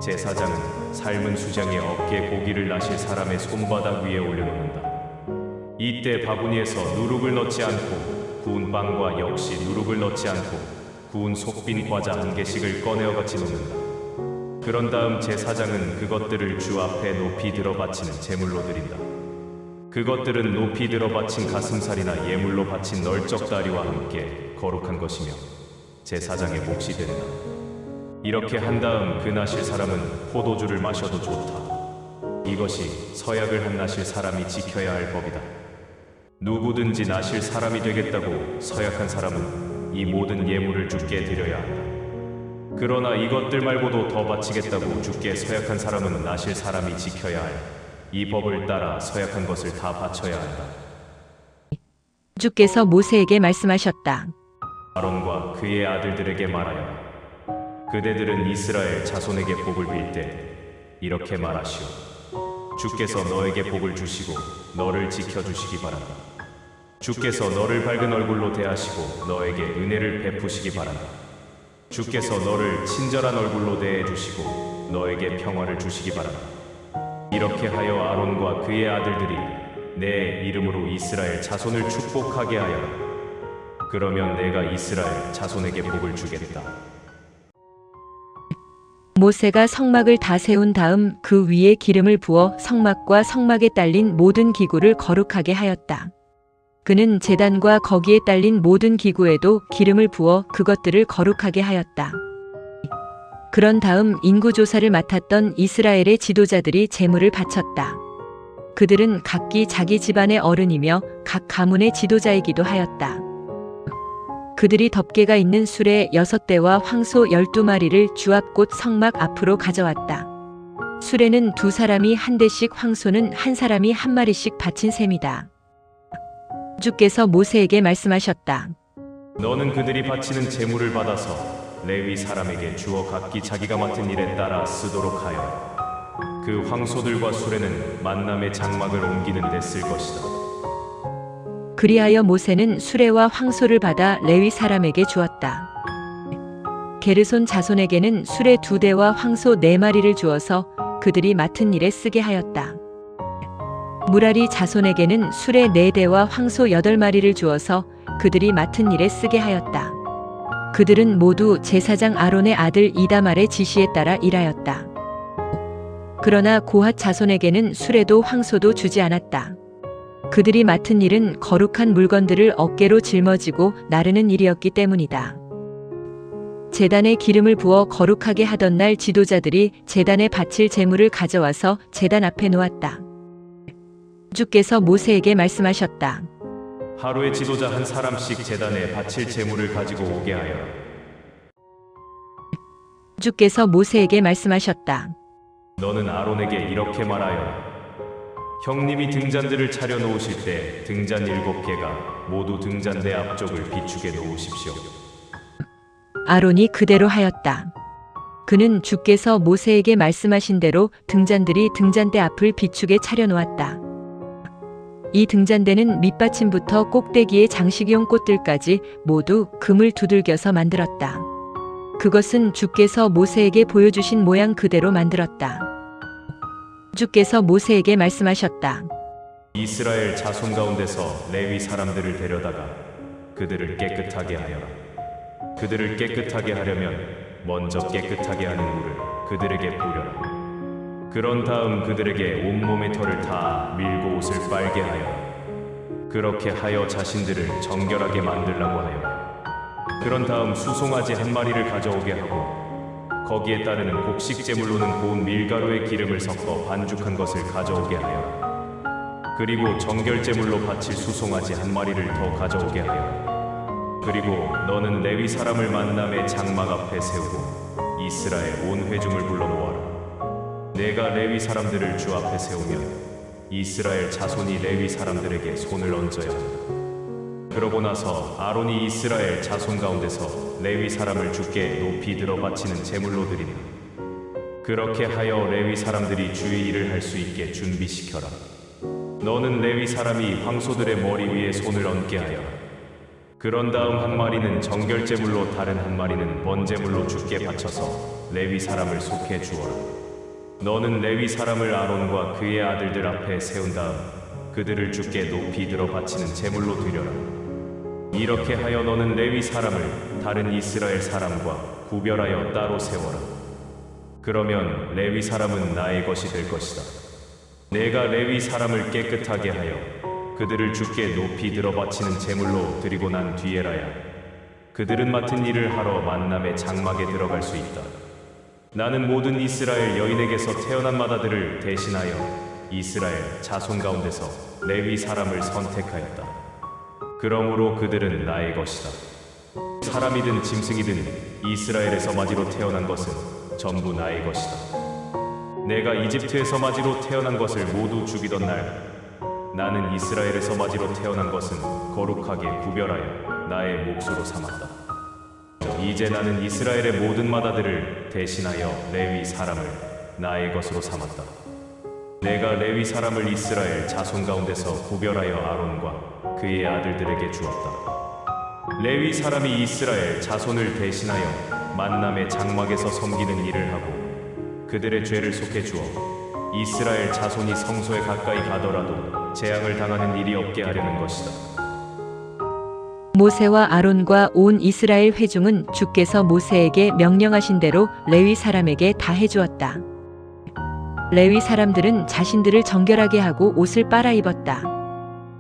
제사장은 삶은 수장의 어깨 고기를 나실 사람의 손바닥 위에 올려놓는다. 이때 바구니에서 누룩을 넣지 않고 구운 빵과 역시 누룩을 넣지 않고 구운 속빈 과자 한 개씩을 꺼내어 같이 놓는다. 그런 다음 제사장은 그것들을 주 앞에 높이 들어 바치는 제물로 드린다. 그것들은 높이 들어 바친 가슴살이나 예물로 바친 널쩍 다리와 함께 거룩한 것이며 제사장의 몫이 된다. 이렇게 한 다음 그 나실 사람은 포도주를 마셔도 좋다. 이것이 서약을 한 나실 사람이 지켜야 할 법이다. 누구든지 나실 사람이 되겠다고 서약한 사람은 이 모든 예물을 주께 드려야 한다. 그러나 이것들 말고도 더 바치겠다고 주께 서약한 사람은 나실 사람이 지켜야 할 이 법을 따라 서약한 것을 다 바쳐야 한다. 주께서 모세에게 말씀하셨다. 아론과 그의 아들들에게 말하여 그대들은 이스라엘 자손에게 복을 빌 때 이렇게 말하시오. 주께서 너에게 복을 주시고 너를 지켜주시기 바란다. 주께서 너를 밝은 얼굴로 대하시고 너에게 은혜를 베푸시기 바란다. 주께서 너를 친절한 얼굴로 대해주시고 너에게 평화를 주시기 바란다. 이렇게 하여 아론과 그의 아들들이 내 이름으로 이스라엘 자손을 축복하게 하여라. 그러면 내가 이스라엘 자손에게 복을 주겠다. 모세가 성막을 다 세운 다음 그 위에 기름을 부어 성막과 성막에 딸린 모든 기구를 거룩하게 하였다. 그는 제단과 거기에 딸린 모든 기구에도 기름을 부어 그것들을 거룩하게 하였다. 그런 다음 인구조사를 맡았던 이스라엘의 지도자들이 제물을 바쳤다. 그들은 각기 자기 집안의 어른이며 각 가문의 지도자이기도 하였다. 그들이 덮개가 있는 수레 6대와 황소 12마리를 주 앞 곧 성막 앞으로 가져왔다. 수레는 2사람이 한 대씩, 황소는 한 사람이 한 마리씩 바친 셈이다. 주께서 모세에게 말씀하셨다. 너는 그들이 바치는 제물을 받아서 레위 사람에게 주어 각기 자기가 맡은 일에 따라 쓰도록 하여 그 황소들과 수레는 만남의 장막을 옮기는 데 쓸 것이다. 그리하여 모세는 수레와 황소를 받아 레위 사람에게 주었다. 게르손 자손에게는 수레 2대와 황소 4마리를 주어서 그들이 맡은 일에 쓰게 하였다. 무라리 자손에게는 수레 4대와 황소 8마리를 주어서 그들이 맡은 일에 쓰게 하였다. 그들은 모두 제사장 아론의 아들 이다말의 지시에 따라 일하였다. 그러나 고핫 자손에게는 수레도 황소도 주지 않았다. 그들이 맡은 일은 거룩한 물건들을 어깨로 짊어지고 나르는 일이었기 때문이다. 제단에 기름을 부어 거룩하게 하던 날 지도자들이 제단에 바칠 제물을 가져와서 제단 앞에 놓았다. 주께서 모세에게 말씀하셨다. 하루에 지도자 한 사람씩 제단에 바칠 제물을 가지고 오게 하여라. 주께서 모세에게 말씀하셨다. 너는 아론에게 이렇게 말하여라. 형님이 등잔들을 차려 놓으실 때 등잔 7개가 모두 등잔대 앞쪽을 비추게 놓으십시오. 아론이 그대로 하였다. 그는 주께서 모세에게 말씀하신 대로 등잔들이 등잔대 앞을 비추게 차려 놓았다. 이 등잔대는 밑받침부터 꼭대기의 장식용 꽃들까지 모두 금을 두들겨서 만들었다. 그것은 주께서 모세에게 보여주신 모양 그대로 만들었다. 주께서 모세에게 말씀하셨다. 이스라엘 자손 가운데서 레위 사람들을 데려다가 그들을 깨끗하게 하여라. 그들을 깨끗하게 하려면 먼저 깨끗하게 하는 물을 그들에게 뿌려라. 그런 다음 그들에게 온몸의 털을 다 밀고 옷을 빨게 하여라. 그렇게 하여 자신들을 정결하게 만들라고 하여라. 그런 다음 수송아지 한 마리를 가져오게 하고 거기에 따르는 곡식 제물로는 고운 밀가루에 기름을 섞어 반죽한 것을 가져오게 하여라. 그리고 정결 제물로 바칠 수송아지 한 마리를 더 가져오게 하여라. 그리고 너는 레위 사람을 만남의 장막 앞에 세우고 이스라엘 온 회중을 불러 모아라. 내가 레위 사람들을 주 앞에 세우면 이스라엘 자손이 레위 사람들에게 손을 얹어야 한다. 그러고 나서 아론이 이스라엘 자손 가운데서 레위 사람을 주께 높이 들어 바치는 제물로 드린다. 그렇게 하여 레위 사람들이 주의 일을 할 수 있게 준비시켜라. 너는 레위 사람이 황소들의 머리 위에 손을 얹게 하여 그런 다음 한 마리는 정결제물로 다른 한 마리는 번제물로 주께 바쳐서 레위 사람을 속해 주어라. 너는 레위 사람을 아론과 그의 아들들 앞에 세운 다음 그들을 주께 높이 들어 바치는 제물로 드려라. 이렇게 하여 너는 레위 사람을 다른 이스라엘 사람과 구별하여 따로 세워라. 그러면 레위 사람은 나의 것이 될 것이다. 내가 레위 사람을 깨끗하게 하여 그들을 주께 높이 들어 바치는 제물로 드리고 난 뒤에라야 그들은 맡은 일을 하러 만남의 장막에 들어갈 수 있다. 나는 모든 이스라엘 여인에게서 태어난 마다들을 대신하여 이스라엘 자손 가운데서 레위 사람을 선택하였다. 그러므로 그들은 나의 것이다. 사람이든 짐승이든 이스라엘에서 마지로 태어난 것은 전부 나의 것이다. 내가 이집트에서 마지로 태어난 것을 모두 죽이던 날 나는 이스라엘에서 마지로 태어난 것은 거룩하게 구별하여 나의 몫으로 삼았다. 이제 나는 이스라엘의 모든 마다들을 대신하여 레위 사람을 나의 것으로 삼았다. 내가 레위 사람을 이스라엘 자손 가운데서 구별하여 아론과 그의 아들들에게 주었다. 레위 사람이 이스라엘 자손을 대신하여 만남의 장막에서 섬기는 일을 하고 그들의 죄를 속해 주어 이스라엘 자손이 성소에 가까이 가더라도 재앙을 당하는 일이 없게 하려는 것이다. 모세와 아론과 온 이스라엘 회중은 주께서 모세에게 명령하신 대로 레위 사람에게 다 해주었다. 레위 사람들은 자신들을 정결하게 하고 옷을 빨아 입었다.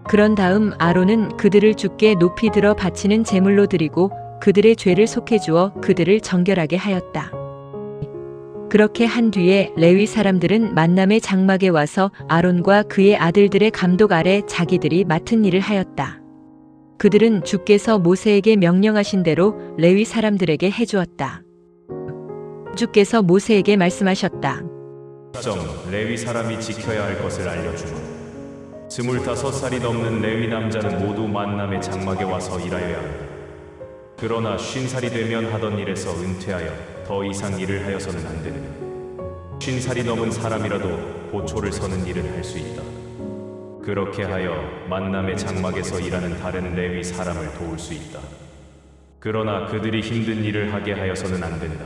그런 다음 아론은 그들을 주께 높이 들어 바치는 제물로 드리고 그들의 죄를 속해 주어 그들을 정결하게 하였다. 그렇게 한 뒤에 레위 사람들은 만남의 장막에 와서 아론과 그의 아들들의 감독 아래 자기들이 맡은 일을 하였다. 그들은 주께서 모세에게 명령하신 대로 레위 사람들에게 해주었다. 주께서 모세에게 말씀하셨다. 레위 사람이 지켜야 할 것을 알려주마. 25살이 넘는 레위 남자는 모두 만남의 장막에 와서 일하여야 한다. 그러나 50살이 되면 하던 일에서 은퇴하여 더 이상 일을 하여서는 안 되느냐. 50살이 넘은 사람이라도 보초를 서는 일은 할 수 있다. 그렇게 하여 만남의 장막에서 일하는 다른 레위 사람을 도울 수 있다. 그러나 그들이 힘든 일을 하게 하여서는 안 된다.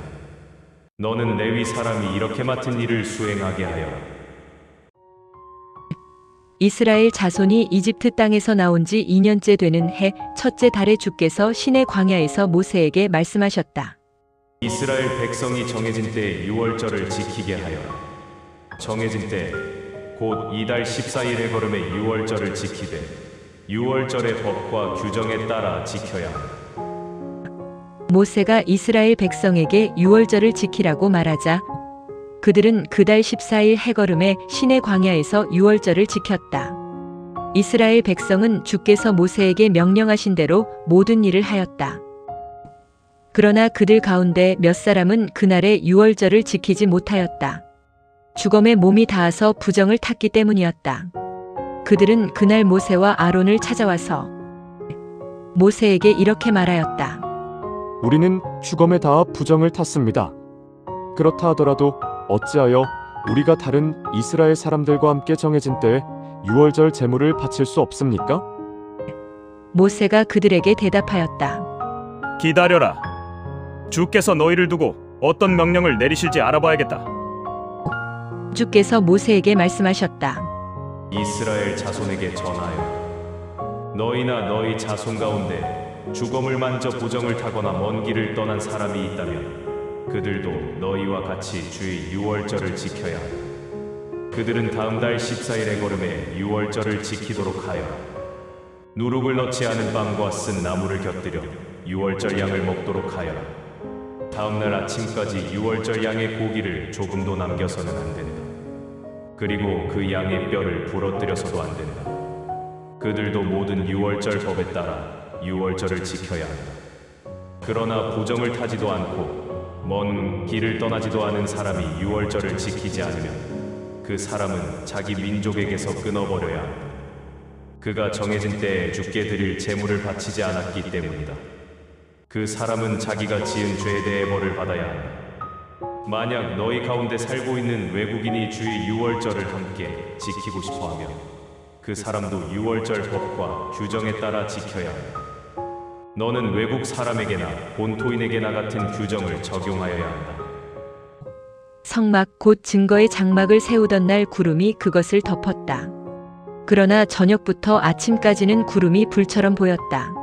너는 레위 사람이 이렇게 맡은 일을 수행하게 하여라. 이스라엘 자손이 이집트 땅에서 나온 지 2년째 되는 해 첫째 달에 주께서 시내 광야에서 모세에게 말씀하셨다. 이스라엘 백성이 정해진 때에 유월절을 지키게 하여라. 정해진 때 곧 이달 14일에 걸음에 유월절을 지키되 유월절의 법과 규정에 따라 지켜야 한다. 모세가 이스라엘 백성에게 유월절을 지키라고 말하자 그들은 그달 14일 해걸음에 시내 광야에서 유월절을 지켰다. 이스라엘 백성은 주께서 모세에게 명령하신 대로 모든 일을 하였다. 그러나 그들 가운데 몇 사람은 그날의 유월절을 지키지 못하였다. 주검에 몸이 닿아서 부정을 탔기 때문이었다. 그들은 그날 모세와 아론을 찾아와서 모세에게 이렇게 말하였다. 우리는 주검에 닿아 부정을 탔습니다. 그렇다 하더라도 어찌하여 우리가 다른 이스라엘 사람들과 함께 정해진 때에 유월절 제물을 바칠 수 없습니까? 모세가 그들에게 대답하였다. 기다려라. 주께서 너희를 두고 어떤 명령을 내리실지 알아봐야겠다. 주께서 모세에게 말씀하셨다. 이스라엘 자손에게 전하여 너희나 너희 자손 가운데 주검을 만져 부정을 타거나 먼 길을 떠난 사람이 있다면 그들도 너희와 같이 주의 유월절을 지켜야 한다. 그들은 다음 달 14일에 걸음에 유월절을 지키도록 하여라. 누룩을 넣지 않은 빵과 쓴 나물을 곁들여 유월절 양을 먹도록 하여라. 다음 날 아침까지 유월절 양의 고기를 조금도 남겨서는 안 된다. 그리고 그 양의 뼈를 부러뜨려서도 안 된다. 그들도 모든 유월절 법에 따라 유월절을 지켜야 한다. 그러나 부정을 타지도 않고 먼 길을 떠나지도 않은 사람이 유월절을 지키지 않으면 그 사람은 자기 민족에게서 끊어버려야 한다. 그가 정해진 때에 주께 드릴 제물을 바치지 않았기 때문이다. 그 사람은 자기가 지은 죄에 대해 벌을 받아야 한다. 만약 너희 가운데 살고 있는 외국인이 주의 유월절을 함께 지키고 싶어하면 그 사람도 유월절 법과 규정에 따라 지켜야 한다. 너는 외국 사람에게나 본토인에게나 같은 규정을 적용하여야 한다. 성막 곧 증거의 장막을 세우던 날 구름이 그것을 덮었다. 그러나 저녁부터 아침까지는 구름이 불처럼 보였다.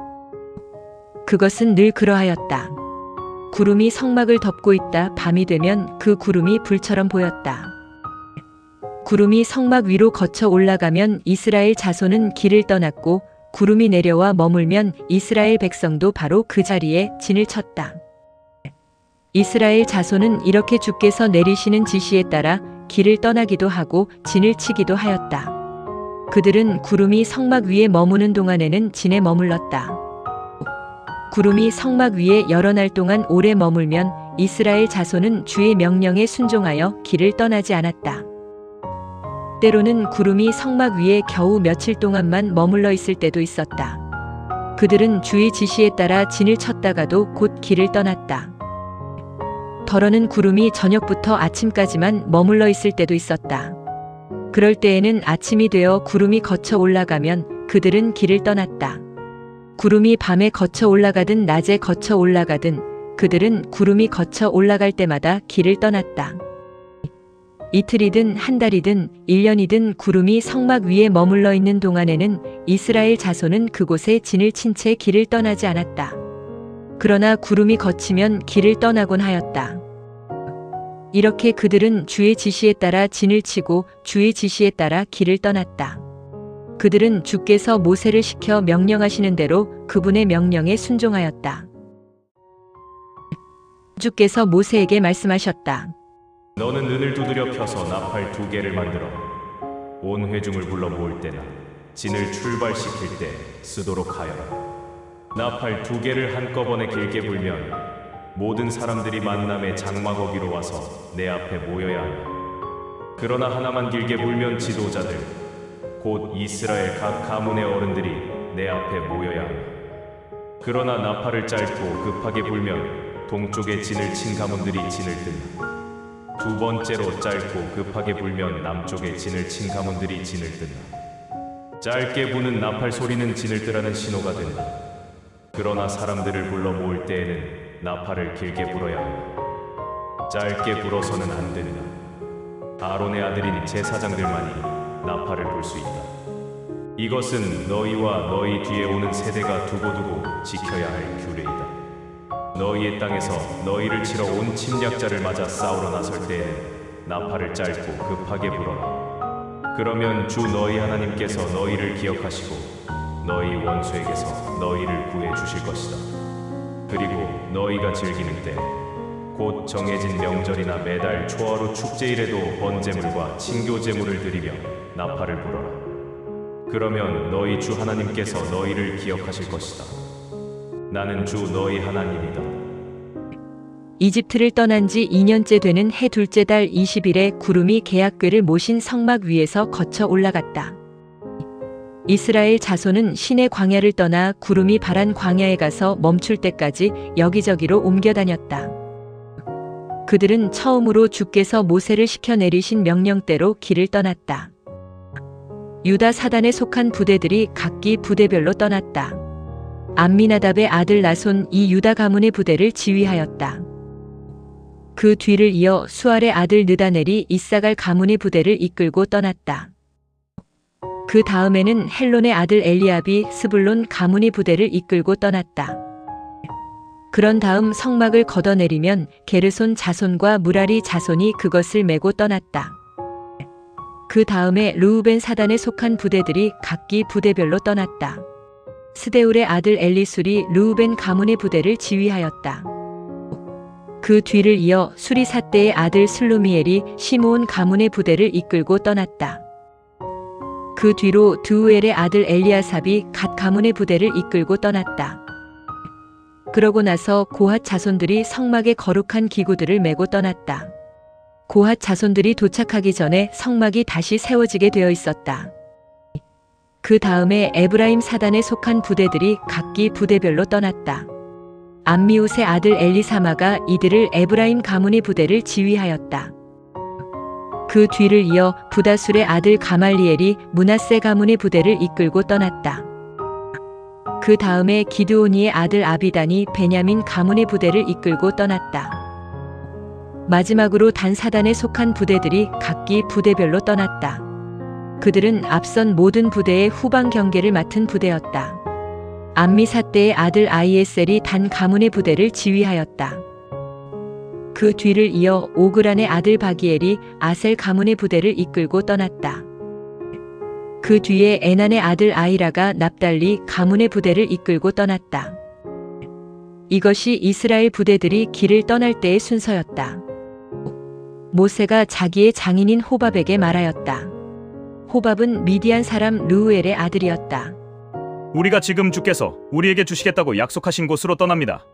그것은 늘 그러하였다. 구름이 성막을 덮고 있다. 밤이 되면 그 구름이 불처럼 보였다. 구름이 성막 위로 거쳐 올라가면 이스라엘 자손은 길을 떠났고 구름이 내려와 머물면 이스라엘 백성도 바로 그 자리에 진을 쳤다. 이스라엘 자손은 이렇게 주께서 내리시는 지시에 따라 길을 떠나기도 하고 진을 치기도 하였다. 그들은 구름이 성막 위에 머무는 동안에는 진에 머물렀다. 구름이 성막 위에 여러 날 동안 오래 머물면 이스라엘 자손은 주의 명령에 순종하여 길을 떠나지 않았다. 때로는 구름이 성막 위에 겨우 며칠 동안만 머물러 있을 때도 있었다. 그들은 주의 지시에 따라 진을 쳤다가도 곧 길을 떠났다. 더러는 구름이 저녁부터 아침까지만 머물러 있을 때도 있었다. 그럴 때에는 아침이 되어 구름이 거쳐 올라가면 그들은 길을 떠났다. 구름이 밤에 거쳐 올라가든 낮에 거쳐 올라가든 그들은 구름이 거쳐 올라갈 때마다 길을 떠났다. 이틀이든 한 달이든 1년이든 구름이 성막 위에 머물러 있는 동안에는 이스라엘 자손은 그곳에 진을 친 채 길을 떠나지 않았다. 그러나 구름이 거치면 길을 떠나곤 하였다. 이렇게 그들은 주의 지시에 따라 진을 치고 주의 지시에 따라 길을 떠났다. 그들은 주께서 모세를 시켜 명령하시는 대로 그분의 명령에 순종하였다. 주께서 모세에게 말씀하셨다. 너는 은을 두드려 펴서 나팔 2개를 만들어 온 회중을 불러 모을 때나 진을 출발시킬 때 쓰도록 하여라. 나팔 2개를 한꺼번에 길게 불면 모든 사람들이 만남의 장막 거기로 와서 내 앞에 모여야 한다. 그러나 하나만 길게 불면 지도자들 곧 이스라엘 각 가문의 어른들이 내 앞에 모여야 한다. 그러나 나팔을 짧고 급하게 불면 동쪽에 진을 친 가문들이 진을 뜬다. 두 번째로 짧고 급하게 불면 남쪽에 진을 친 가문들이 진을 뜬다. 짧게 부는 나팔 소리는 진을 뜨라는 신호가 된다. 그러나 사람들을 불러 모을 때에는 나팔을 길게 불어야 한다. 짧게 불어서는 안 된다. 아론의 아들인 제사장들만이 나팔을 불 수 있다. 이것은 너희와 너희 뒤에 오는 세대가 두고두고 지켜야 할 규례이다. 너희의 땅에서 너희를 치러 온 침략자를 맞아 싸우러 나설 때에는 나팔을 짧고 급하게 불어라. 그러면 주 너희 하나님께서 너희를 기억하시고 너희 원수에게서 너희를 구해 주실 것이다. 그리고 너희가 즐기는 때 곧 정해진 명절이나 매달 초하루 축제일에도 번제물과 친교제물을 드리며 나팔을 불어라. 그러면 너희 주 하나님께서 너희를 기억하실 것이다. 나는 주 너희 하나님이다. 이집트를 떠난 지 2년째 되는 해 둘째 달 20일에 구름이 계약궤를 모신 성막 위에서 거쳐 올라갔다. 이스라엘 자손은 신의 광야를 떠나 구름이 바란 광야에 가서 멈출 때까지 여기저기로 옮겨 다녔다. 그들은 처음으로 주께서 모세를 시켜 내리신 명령대로 길을 떠났다. 유다 사단에 속한 부대들이 각기 부대별로 떠났다. 암미나답의 아들 나손 이 유다 가문의 부대를 지휘하였다. 그 뒤를 이어 수알의 아들 느다넬이 이사갈 가문의 부대를 이끌고 떠났다. 그 다음에는 헬론의 아들 엘리압이 스불론 가문의 부대를 이끌고 떠났다. 그런 다음 성막을 걷어내리면 게르손 자손과 무라리 자손이 그것을 메고 떠났다. 그 다음에 르우벤 사단에 속한 부대들이 각기 부대별로 떠났다. 스데울의 아들 엘리술이 르우벤 가문의 부대를 지휘하였다. 그 뒤를 이어 수리사떼의 아들 슬루미엘이 시므온 가문의 부대를 이끌고 떠났다. 그 뒤로 드우엘의 아들 엘리아삽이 갓 가문의 부대를 이끌고 떠났다. 그러고 나서 고핫 자손들이 성막의 거룩한 기구들을 메고 떠났다. 고핫 자손들이 도착하기 전에 성막이 다시 세워지게 되어 있었다. 그 다음에 에브라임 사단에 속한 부대들이 각기 부대별로 떠났다. 암미웃의 아들 엘리사마가 이들을 에브라임 가문의 부대를 지휘하였다. 그 뒤를 이어 부다술의 아들 가말리엘이 므낫세 가문의 부대를 이끌고 떠났다. 그 다음에 기드오니의 아들 아비단이 베냐민 가문의 부대를 이끌고 떠났다. 마지막으로 단 사단에 속한 부대들이 각기 부대별로 떠났다. 그들은 앞선 모든 부대의 후방 경계를 맡은 부대였다. 암미사떼의 아들 아이에셀이 단 가문의 부대를 지휘하였다. 그 뒤를 이어 오그란의 아들 바기엘이 아셀 가문의 부대를 이끌고 떠났다. 그 뒤에 에난의 아들 아이라가 납달리 가문의 부대를 이끌고 떠났다. 이것이 이스라엘 부대들이 길을 떠날 때의 순서였다. 모세가 자기의 장인인 호밥에게 말하였다. 호밥은 미디안 사람 르우엘의 아들이었다. 우리가 지금 주께서 우리에게 주시겠다고 약속하신 곳으로 떠납니다.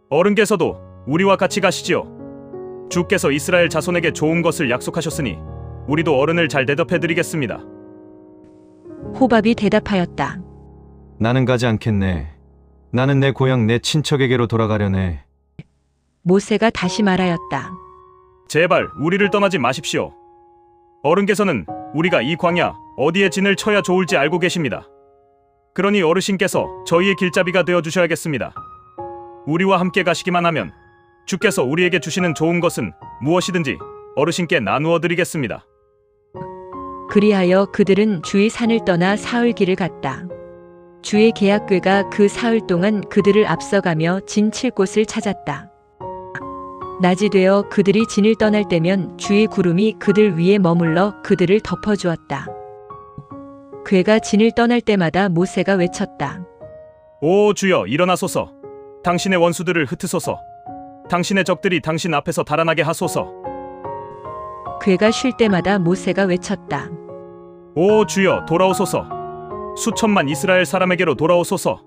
어른께서도 우리와 같이 가시지요. 주께서 이스라엘 자손에게 좋은 것을 약속하셨으니 우리도 어른을 잘 대접해 드리겠습니다. 호밥이 대답하였다. 나는 가지 않겠네. 나는 내 고향 내 친척에게로 돌아가려네. 모세가 다시 말하였다. 제발 우리를 떠나지 마십시오. 어른께서는 우리가 이 광야 어디에 진을 쳐야 좋을지 알고 계십니다. 그러니 어르신께서 저희의 길잡이가 되어 주셔야겠습니다. 우리와 함께 가시기만 하면 주께서 우리에게 주시는 좋은 것은 무엇이든지 어르신께 나누어 드리겠습니다. 그리하여 그들은 주의 산을 떠나 사흘 길을 갔다. 주의 계약궤가 그 사흘 동안 그들을 앞서가며 진 칠 곳을 찾았다. 낮이 되어 그들이 진을 떠날 때면 주의 구름이 그들 위에 머물러 그들을 덮어주었다. 궤가 진을 떠날 때마다 모세가 외쳤다. 오 주여 일어나소서. 당신의 원수들을 흩으소서. 당신의 적들이 당신 앞에서 달아나게 하소서. 궤가 쉴 때마다 모세가 외쳤다. 오 주여 돌아오소서. 수천만 이스라엘 사람에게로 돌아오소서.